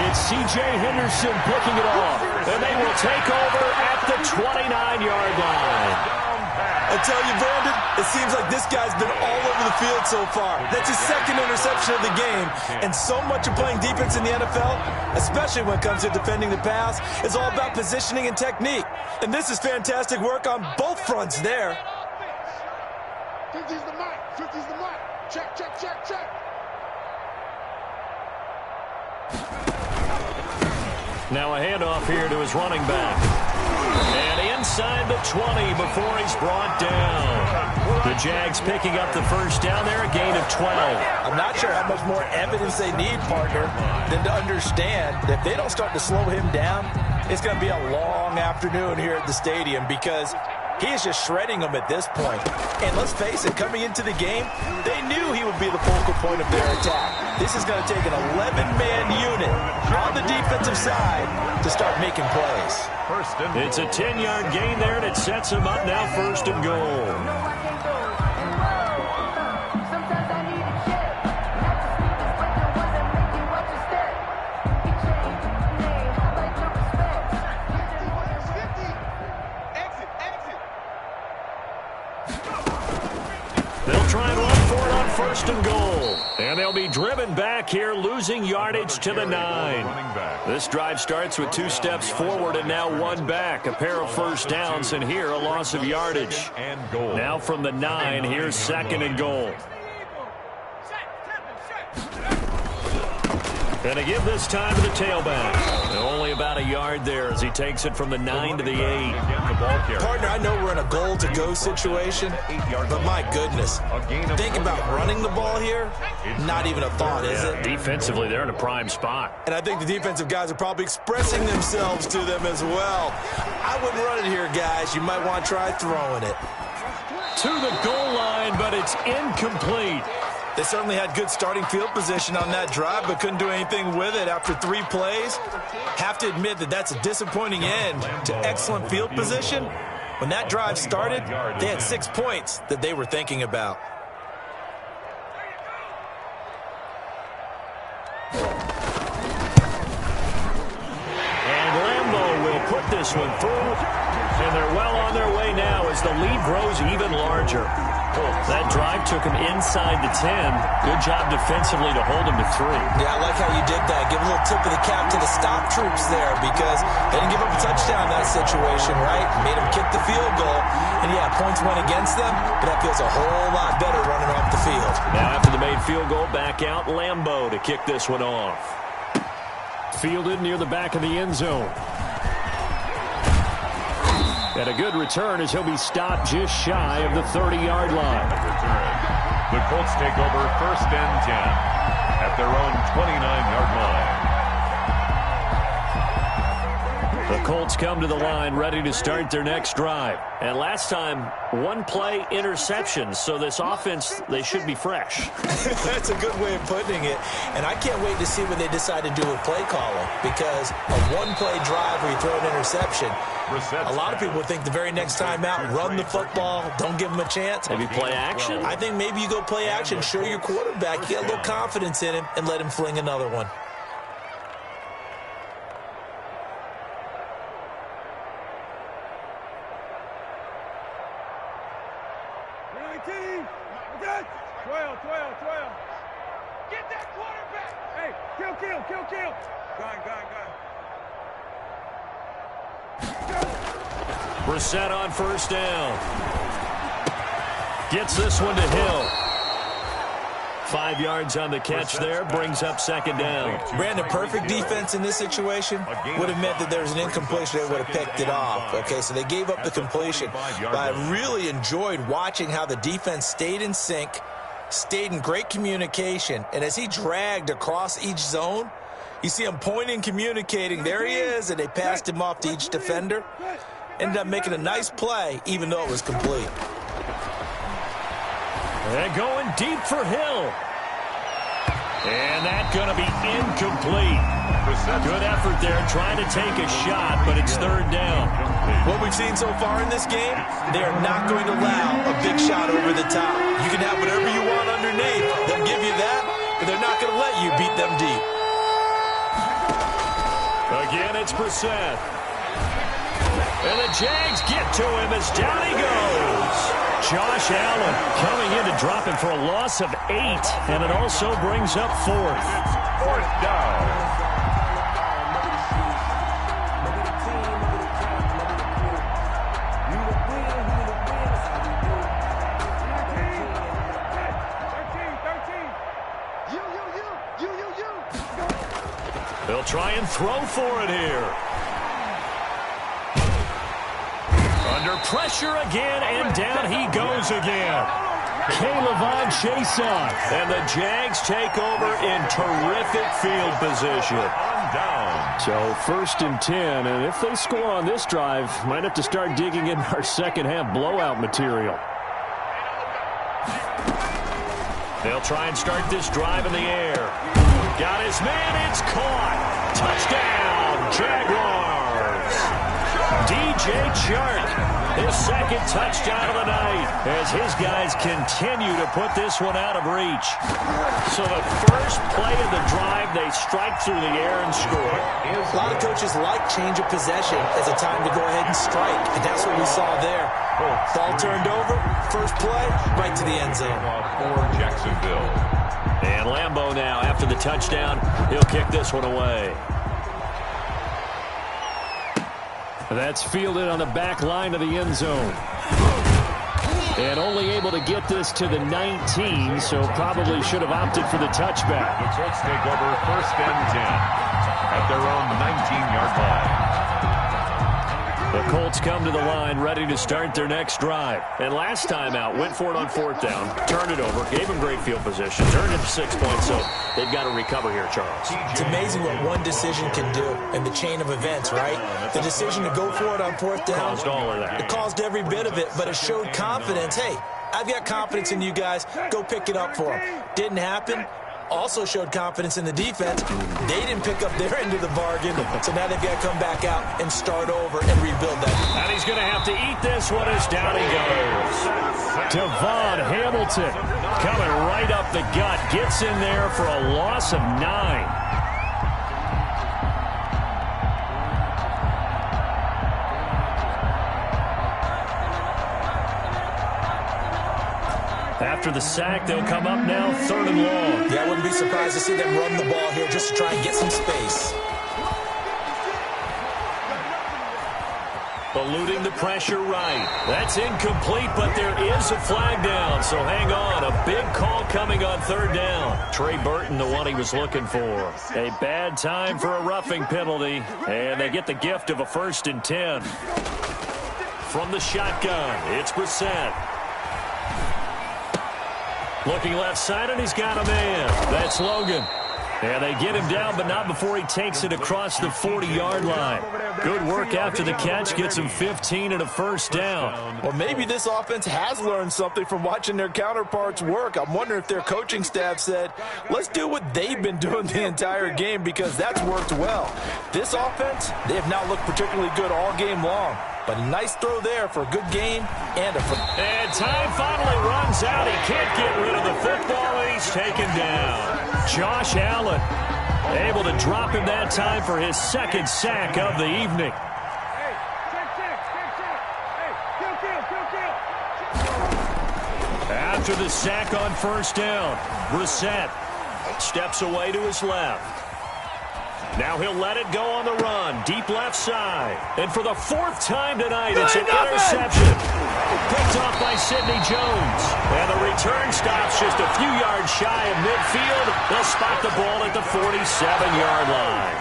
It's C.J. Henderson picking it off. And they will take over at the 29-yard line.
I tell you, Brandon, it seems like this guy's been all over the field so far. That's his second interception of the game. And so much of playing defense in the NFL, especially when it comes to defending the pass, is all about positioning and technique. And this is fantastic work on both fronts there.
50's the mark. 50's the mark. Check, check, check, check.
Now a handoff here to his running back. And inside the 20 before he's brought down. The Jags picking up the first down there, a gain of 12.
I'm not sure how much more evidence they need, partner, than to understand that if they don't start to slow him down, it's going to be a long afternoon here at the stadium because he is just shredding them at this point. And let's face it, coming into the game, they knew he would be the focal point of their attack. This is going to take an 11-man unit on the defensive side to start making plays.
It's a 10-yard gain there, and it sets him up now first and goal. Try and run for it on first and goal. And they'll be driven back here, losing yardage to the 9. This drive starts with 2 steps forward and now 1 back. A pair of first downs, and here a loss of yardage. Now from the 9, here's second and goal. And to give this time to the tailback. Only about a yard there as he takes it from the 9 to the 8.
Partner, I know we're in a goal-to-go situation, but my goodness, think about running the ball here, not even a thought, is it?
Defensively, they're in a prime spot.
And I think the defensive guys are probably expressing themselves to them as well. I wouldn't run it here, guys. You might want to try throwing it.
To the goal line, but it's incomplete.
They certainly had good starting field position on that drive, but couldn't do anything with it after 3 plays. Have to admit that that's a disappointing end to excellent field position. When that drive started, they had 6 points that they were thinking about.
And Lambeau will put this one through, and they're well on their way now as the lead grows even larger. That drive took him inside the 10. Good job defensively to hold him to 3.
Yeah, I like how you did that. Give a little tip of the cap to the stop troops there because they didn't give up a touchdown in that situation, right? Made them kick the field goal. And, yeah, points went against them, but that feels a whole lot better running off the field.
Now after the made field goal, back out Lambeau to kick this one off. Fielded near the back of the end zone. And a good return as he'll be stopped just shy of the 30-yard line.
The Colts take over first and 10 at their own 29-yard line.
The Colts come to the line ready to start their next drive. And last time, one play interception. So this offense, they should be fresh.
That's a good way of putting it. And I can't wait to see what they decide to do with play calling. Because a one-play drive where you throw an interception, a lot of people think the very next time out, run the football, don't give them a chance.
Maybe play action.
I think maybe you go play action, show your quarterback, you get a little confidence in him, and let him fling another one.
Brissett on first down. Gets this one to Hill. 5 yards on the catch there, brings up second down.
Brandon, perfect defense in this situation would have meant that there was an incompletion. They would have picked it off. Okay, so they gave up the completion. But I really enjoyed watching how the defense stayed in sync, stayed in great communication, and as he dragged across each zone, you see him pointing, communicating. There he is, and they passed him off to each defender. Ended up making a nice play, even though it was complete.
They're going deep for Hill. And that's going to be incomplete. Good effort there, trying to take a shot, but it's third down.
What we've seen so far in this game, they are not going to allow a big shot over the top. You can have whatever you want underneath. They'll give you that, but they're not going to let you beat them deep.
Again, it's Brissett. And the Jags get to him as down he goes. Josh Allen coming in to drop him for a loss of 8, and it also brings up fourth.
Fourth down.
They'll try and throw for it here. Under pressure again, and down he goes again. Caleb Chason. And the Jags take over in terrific field position. So 1st and 10, and if they score on this drive, might have to start digging in our second half blowout material. They'll try and start this drive in the air. Got his man, it's caught. Touchdown, Jaguars. DJ Chark, his second touchdown of the night, as his guys continue to put this one out of reach. So the first play of the drive, they strike through the air and score.
A lot of coaches like change of possession as a time to go ahead and strike, and that's what we saw there. Ball turned over, first play, right to the end zone.
For Jacksonville.
And Lambeau now, after the touchdown, he'll kick this one away. That's fielded on the back line of the end zone. And only able to get this to the 19, so probably should have opted for the touchback.
The Colts take over 1st and 10 at their own 19-yard line.
The Colts come to the line ready to start their next drive. And last time out, went for it on 4th down, turned it over, gave them great field position, turned it to 6 points, so they've got to recover here, Charles.
It's amazing what one decision can do in the chain of events, right? The decision to go for it on 4th down.
Caused all of that.
It caused every bit of it, but it showed confidence. Hey, I've got confidence in you guys. Go pick it up for them. Didn't happen. Also showed confidence in the defense. They didn't pick up their end of the bargain, so now they've got to come back out and start over and rebuild that.
And he's going to have to eat this one as down he goes. Devon Hamilton coming right up the gut. Gets in there for a loss of 9. After the sack, they'll come up now 3rd and long.
Yeah, I wouldn't be surprised to see them run the ball here just to try and get some space.
Eluding the pressure right. That's incomplete, but there is a flag down, so hang on. A big call coming on 3rd down. Trey Burton, the one he was looking for. A bad time for a roughing penalty, and they get the gift of a 1st and 10. From the shotgun, it's Brissett. Looking left side, and he's got a man. That's Logan. And they get him down, but not before he takes it across the 40-yard line. Good work after the catch. Gets him 15 and a first down.
Well, maybe this offense has learned something from watching their counterparts work. I'm wondering if their coaching staff said, let's do what they've been doing the entire game, because that's worked well. This offense, they have not looked particularly good all game long. But a nice throw there for a good gain and a...
And time finally runs out. He can't get rid of the football, and he's taken down. Josh Allen able to drop him that time for his second sack of the evening. After the sack on first down, Brissett steps away to his left. Now he'll let it go on the run, deep left side. And for the fourth time tonight, it's an interception. Picked off by Sidney Jones. And the return stops just a few yards shy of midfield. They'll spot the ball at the 47-yard line.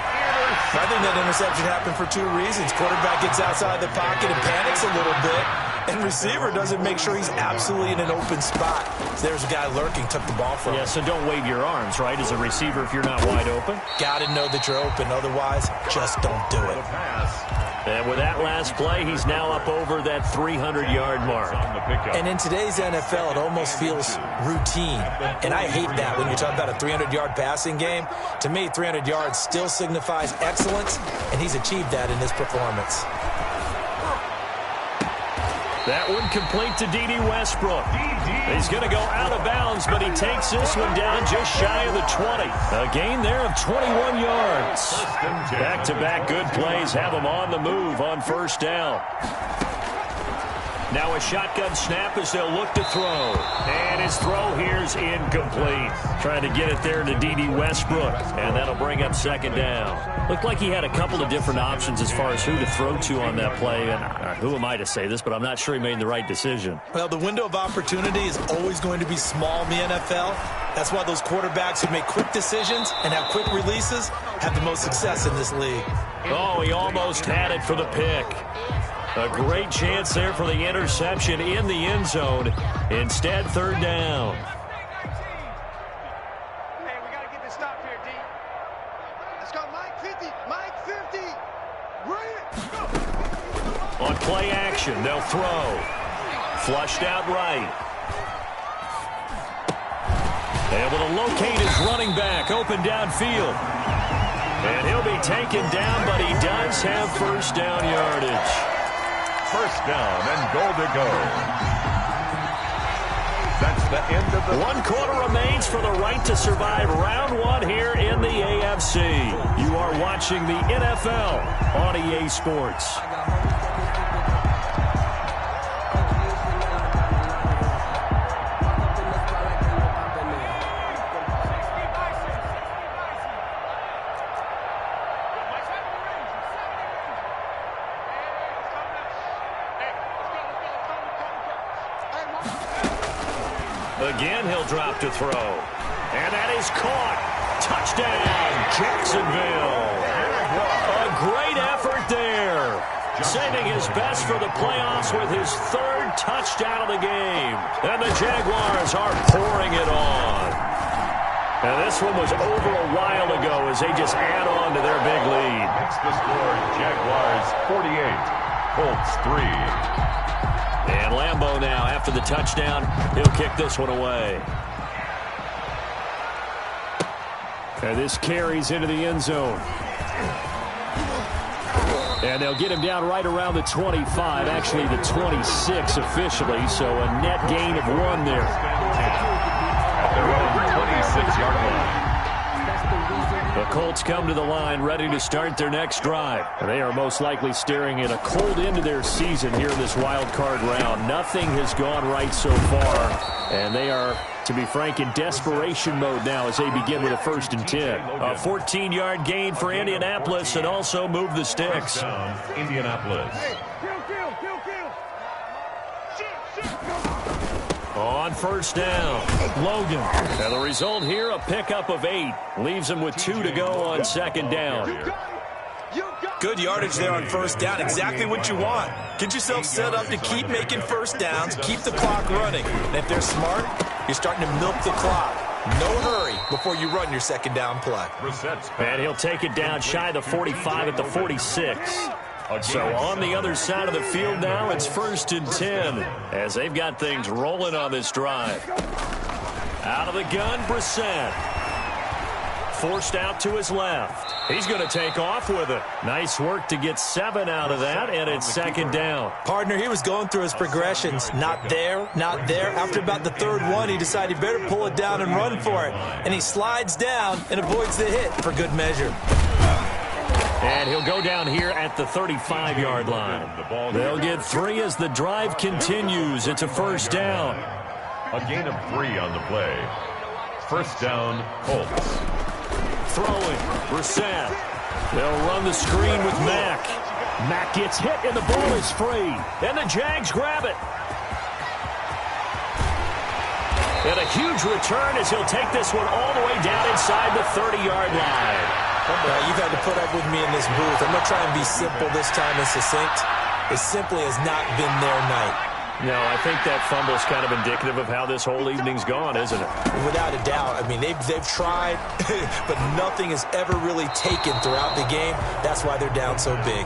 I think that interception happened for two reasons. Quarterback gets outside the pocket and panics a little bit. And receiver doesn't make sure he's absolutely in an open spot. So there's a guy lurking, took the ball from him.
Yeah, so don't wave your arms, right, as a receiver if you're not wide open.
Got to know that you're open. Otherwise, just don't do it.
And with that last play, he's now up over that 300-yard mark.
And in today's NFL, it almost feels routine. And I hate that when you're talking about a 300-yard passing game. To me, 300 yards still signifies excellence, and he's achieved that in his performance.
That one complete to D.D. Westbrook. He's going to go out of bounds, but he takes this one down just shy of the 20. A gain there of 21 yards. Back-to-back good plays have him on the move on first down. Now a shotgun snap as they'll look to throw. And his throw here's incomplete. Trying to get it there to D.D. Westbrook. And that'll bring up second down. Looked like he had a couple of different options as far as who to throw to on that play. And who am I to say this, but I'm not sure he made the right decision.
Well, the window of opportunity is always going to be small in the NFL. That's why those quarterbacks who make quick decisions and have quick releases have the most success in this league.
Oh, he almost had it for the pick. A great chance there for the interception in the end zone. Instead, third down.
Hey, we got to get this stop here, D. Let's go, Mike 50. Mike 50. Bring it. Go.
On play action, they'll throw. Flushed out right. Able to locate his running back, open downfield. And he'll be taken down, but he does have first down yardage.
First down and goal to go. That's the end of the...
1 quarter remains for the right to survive round one here in the AFC. You are watching the NFL on EA Sports. Again, he'll drop to throw. And that is caught. Touchdown, Jacksonville. A great effort there. Saving his best for the playoffs with his third touchdown of the game. And the Jaguars are pouring it on. And this one was over a while ago as they just add on to their big lead.
Makes the score Jaguars 48, Colts 3.
And Lambeau now, after the touchdown, he'll kick this one away. And this carries into the end zone. And they'll get him down right around the 25, actually the 26 officially, so a net gain of 1 there.
At their own 26-yard line.
The Colts come to the line ready to start their next drive. They are most likely staring at a cold end to their season here in this wild card round. Nothing has gone right so far, and they are, to be frank, in desperation mode now as they begin with a 1st and 10. A 14-yard gain for Indianapolis and also move the sticks.
Indianapolis.
On first down, Logan. And the result here, a pickup of 8. Leaves him with 2 to go on second down.
Good yardage there on first down. Exactly what you want. Get yourself set up to keep making first downs, keep the clock running. And if they're smart, you're starting to milk the clock. No hurry before you run your second down play.
And he'll take it down shy of the 45 at the 46. So on the other side of the field now, it's 1st and 10 as they've got things rolling on this drive. Out of the gun, Brissett. Forced out to his left. He's going to take off with it. Nice work to get 7 out of that, and it's 2nd down.
Partner, he was going through his progressions. Not there, not there. After about the 3rd one, he decided he better pull it down and run for it. And he slides down and avoids the hit for good measure.
And he'll go down here at the 35-yard line. They'll get 3 as the drive continues. It's a 1st down.
A gain of 3 on the play. 1st down, Colts.
Throwing, Brissett. They'll run the screen with Mack. Mack gets hit, and the ball is free. And the Jags grab it. And a huge return as he'll take this one all the way down inside the 30-yard line.
You've had to put up with me in this booth. I'm going to try and be simple this time and succinct. It simply has not been their night.
No, I think that fumble's kind of indicative of how this whole evening's gone, isn't it?
Without a doubt. I mean, they've tried, but nothing has ever really taken throughout the game. That's why they're down so big.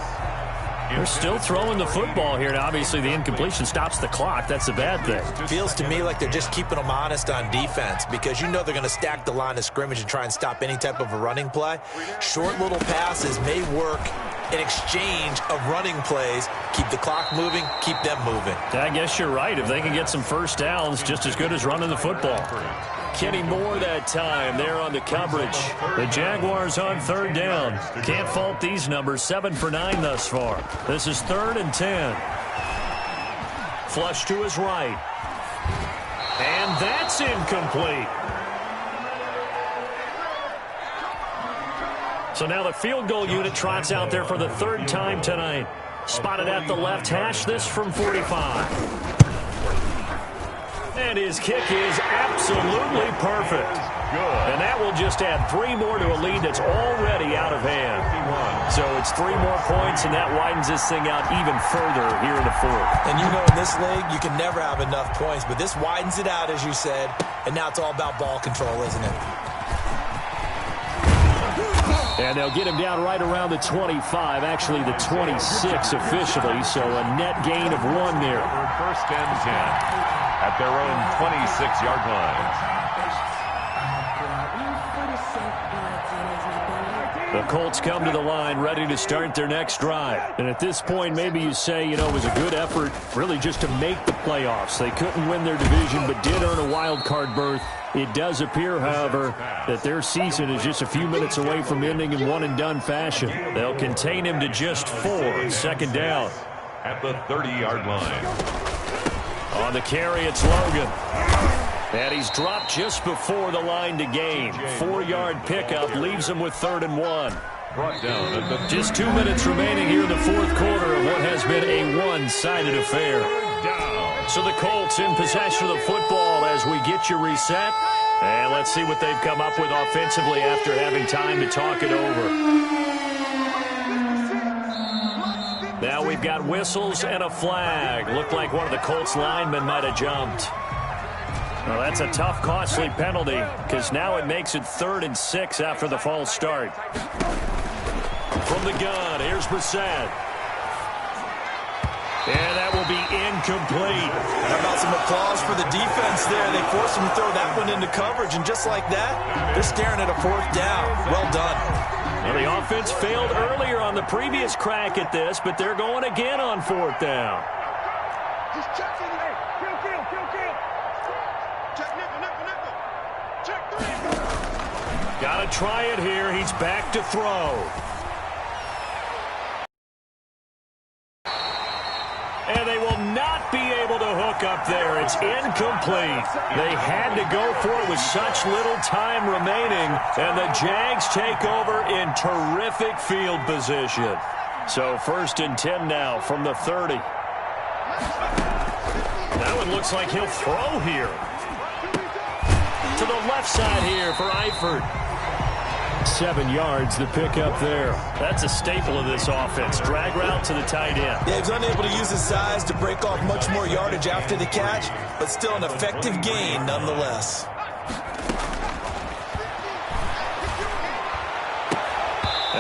They're still throwing the football here, and obviously the incompletion stops the clock. That's a bad thing.
Feels to me like they're just keeping them honest on defense because you know they're going to stack the line of scrimmage and try and stop any type of a running play. Short little passes may work in exchange of running plays. Keep the clock moving, keep them moving.
I guess you're right. If they can get some 1st downs, just as good as running the football. Kenny Moore that time there on the coverage. The Jaguars on 3rd down. Can't fault these numbers. 7 for 9 thus far. This is 3rd and 10. Flush to his right. And that's incomplete. So now the field goal unit trots out there for the 3rd time tonight. Spotted at the left hash, this from 45. And his kick is absolutely perfect. Good. And that will just add 3 more to a lead that's already out of hand. So it's 3 more points, and that widens this thing out even further here in the 4th.
And you know in this league, you can never have enough points, but this widens it out, as you said, and now it's all about ball control, isn't it?
And they'll get him down right around the 25, actually the 26 officially, so a net gain of 1 there.
1st and 10 at their own 26-yard line.
The Colts come to the line ready to start their next drive. And at this point, maybe you say, you know, it was a good effort really just to make the playoffs. They couldn't win their division but did earn a wild card berth. It does appear, however, that their season is just a few minutes away from ending in one-and-done fashion. They'll contain him to just 4. 2nd down.
At the 30-yard line.
On the carry, it's Logan. And he's dropped just before the line to gain. 4-yard pickup leaves him with 3rd and 1.
Brought down at the
just 2 minutes remaining here in the 4th quarter of what has been a one-sided affair. So the Colts in possession of the football as we get you reset. And let's see what they've come up with offensively after having time to talk it over. Now we've got whistles and a flag. Looked like one of the Colts linemen might have jumped. Well, that's a tough, costly penalty because now it makes it 3rd and 6 after the false start. From the gun, here's Brissett. And that will be incomplete.
How about some applause for the defense there? They forced him to throw that one into coverage, and just like that, they're staring at a 4th down. Well done.
Well, the offense failed earlier on the previous crack at this, but they're going again on 4th down.
Just check it. Kill. Check nickel. Check 3.
Got to try it here. He's back to throw. And they will not be able to hook up there. It's incomplete. They had to go for it with such little time remaining, and the Jags take over in terrific field position. So 1st and 10 now from the 30. That one looks like he'll throw here. To the left side here for Eifert. 7 yards, the pickup there. That's a staple of this offense. Drag route to the tight end.
Yeah, he's unable to use his size to break off much more yardage after the catch, but still an effective gain nonetheless.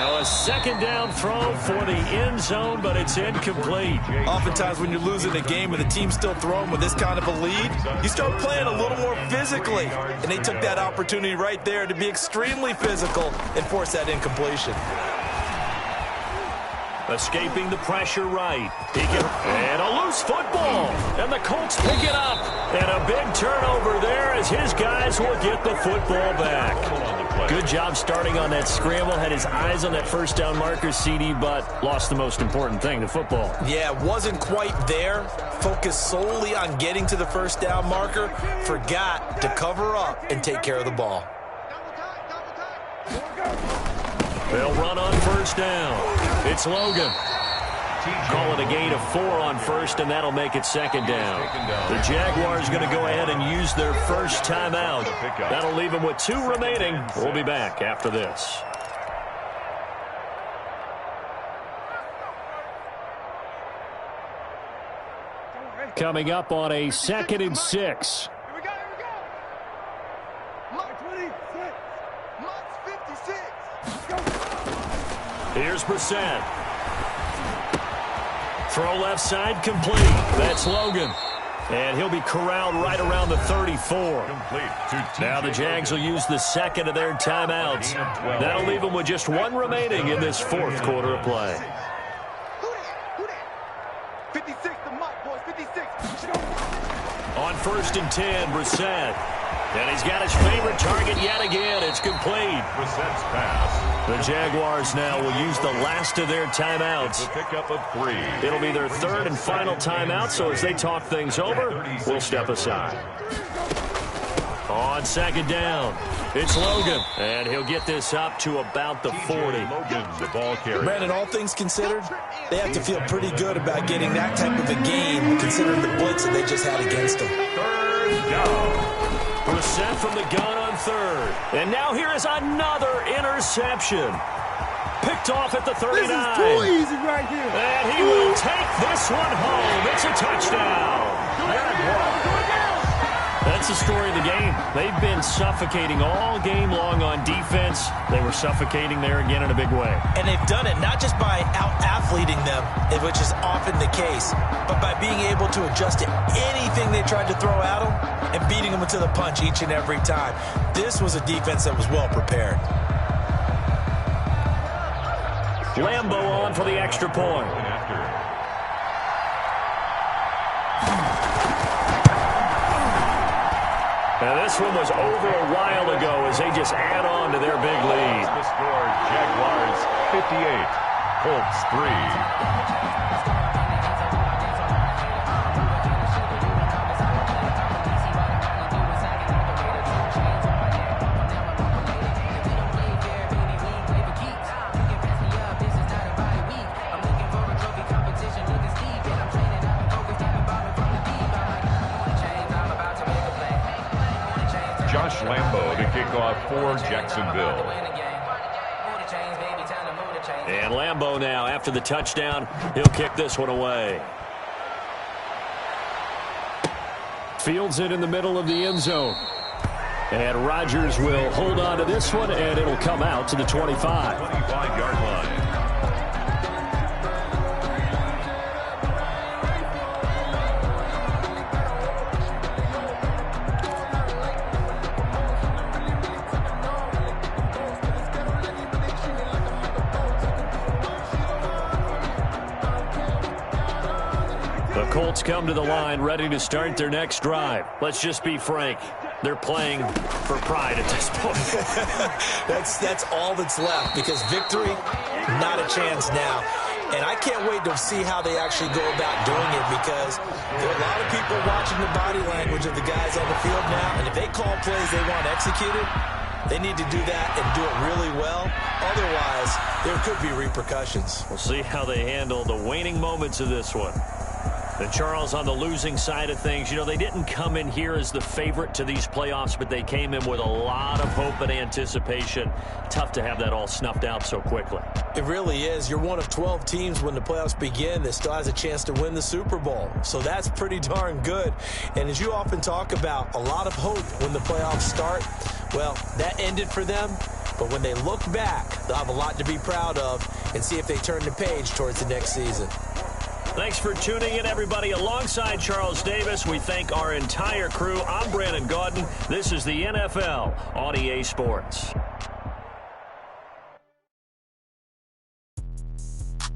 Now a second down throw for the end zone, but it's incomplete.
Oftentimes when you're losing a game and the team's still throwing with this kind of a lead, you start playing a little more physically. And they took that opportunity right there to be extremely physical and force that incompletion.
Escaping the pressure right. And a loose football. And the Colts pick it up. And a big turnover there as his guys will get the football back. Good job starting on that scramble. Had his eyes on that first down marker, CD, but lost the most important thing, the football.
Yeah, wasn't quite there. Focused solely on getting to the first down marker. Forgot to cover up and take care of the ball.
They'll run on first down. It's Logan. Call it a gain of 4 on first, and that'll make it second down. The Jaguars going to go ahead and use their first timeout. That'll leave them with 2 remaining. We'll be back after this. Coming up on a 2nd and 6.
Here we go. Mark 26. Mark 56.
Here's Brissett. Throw left side complete. That's Logan. And he'll be corralled right around the 34. Now the Jags will use the second of their timeouts. That'll leave them with just 1 remaining in this 4th quarter of play.
Who that? 56 to Mike, boys. 56.
On 1st and 10, Brissett. And he's got his favorite target yet again. It's complete.
Brissett's pass.
The Jaguars now will use the last of their timeouts.
The pickup of 3.
It'll be their 3rd and final timeout, so as they talk things over, we'll step aside. On 2nd down, it's Logan, and he'll get this up to about the 40.
Logan, the ball carrier.
Brandon, all things considered, they have to feel pretty good about getting that type of a game, considering the blitz that they just had against them.
3rd down.
Brissett from the gun on 3rd. And now here is another interception. Picked off at the 39.
This is too easy right here.
And he will take this one home. It's a touchdown. That's the story of the game. They've been suffocating all game long on defense. They were suffocating there again in a big way.
And they've done it not just by out-athleting them, which is often the case, but by being able to adjust to anything they tried to throw at them and beating them to the punch each and every time. This was a defense that was well prepared.
Lambo on for the extra point. Now this one was over a while ago as they just add on to their big lead.
The score, Jaguars 58, Colts 3. Lambo to kick off for Jacksonville.
And Lambo now, after the touchdown, he'll kick this one away. Fields it in the middle of the end zone. And Rodgers will hold on to this one, and it'll come out to the 25.
25-yard line.
Colts come to the line ready to start their next drive. Let's just be frank. They're playing for pride at this point.
That's all that's left, because victory, not a chance now. And I can't wait to see how they actually go about doing it, because there are a lot of people watching the body language of the guys on the field now, and if they call plays they want executed, they need to do that and do it really well. Otherwise, there could be repercussions.
We'll see how they handle the waning moments of this one. And Charles, on the losing side of things, you know, they didn't come in here as the favorite to these playoffs, but they came in with a lot of hope and anticipation. Tough to have that all snuffed out so quickly.
It really is. You're one of 12 teams when the playoffs begin that still has a chance to win the Super Bowl. So that's pretty darn good. And as you often talk about, a lot of hope when the playoffs start. Well, that ended for them. But when they look back, they'll have a lot to be proud of and see if they turn the page towards the next season.
Thanks for tuning in, everybody. Alongside Charles Davis, we thank our entire crew. I'm Brandon Gaudin. This is the NFL on EA Sports.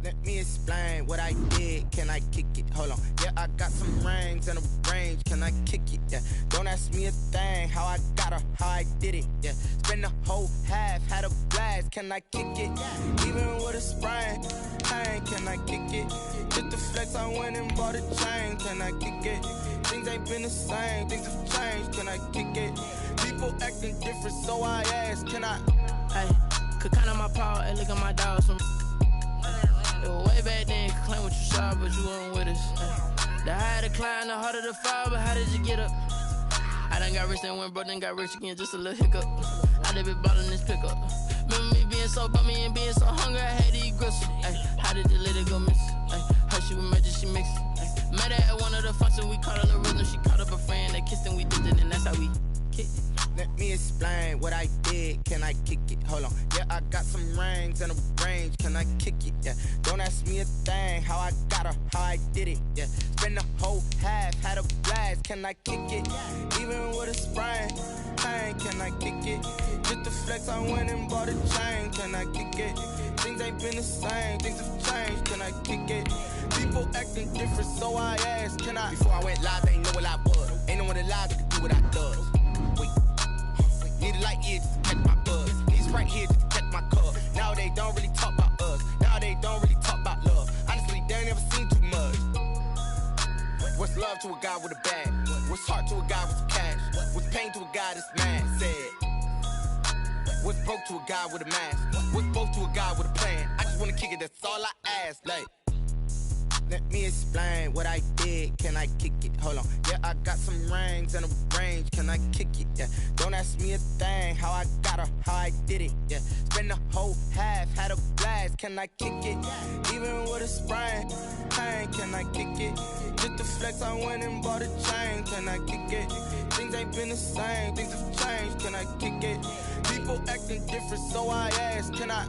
Let me explain what I did. Can I kick it? Hold on. Yeah, I got some rings and a range. Can I kick it? Yeah. Don't ask me a thing. How I got her, how I did it. Yeah. Spend the whole half, had a blast. Can I kick it? Even with a sprain. Pain, can I kick it? Just the flex, I went and bought a chain. Can I kick it? Things ain't been the same. Things have changed. Can I kick it? People acting different, so I ask. Can I?
Hey, could count on my power and look at my dogs. Way back then, could claim what you saw, but you weren't with us. The higher the climb, the harder the fall, but how did you get up? I done got rich and went broke, then got rich again, just a little hiccup. I done been ballin' this pickup. Remember me being so bummy and being so hungry, I had to eat gristle. How did the lady go miss? Her she with magic, she mixed. Met her at one of the functions, we caught her the rhythm. She caught up a friend, they kissed and we did it, and that's how we kicked it.
Let me explain what I did. Can I kick it? Hold on. Yeah, I got some rings and a range. Can I kick it? Yeah. Don't ask me a thing. How I got her, how I did it. Yeah. Spend the whole half, had a blast. Can I kick it? Even with a sprain. Pain, can I kick it? Just the flex, I went and bought a chain. Can I kick it? Things ain't been the same. Things have changed. Can I kick it? People acting different, so I asked. Can I? Before I went live, they ain't know what I was. Ain't no one alive that could do what I does. Need a light here just to catch my buzz. Need right here just to catch my cup. Now they don't really talk about us. Now they don't really talk about love. Honestly, they ain't never seen too much. What's love to a guy with a bag? What's heart to a guy with some cash? What's pain to a guy that's mad? Said. What's broke to a guy with a mask? What's both to a guy with a plan? I just wanna kick it, that's all I ask. Like, let me explain what I did. Can I kick it? Hold on. Yeah, I got some rings and a range. Can I kick it? Yeah. Don't ask me a thing. How I got her, how I did it. Yeah. Spend the whole half, had a blast. Can I kick it? Even with a sprain. Pain, can I kick it? Just the flex, I went and bought a chain. Can I kick it? Things ain't been the same. Things have changed. Can I kick it? People acting different, so I ask. Can I?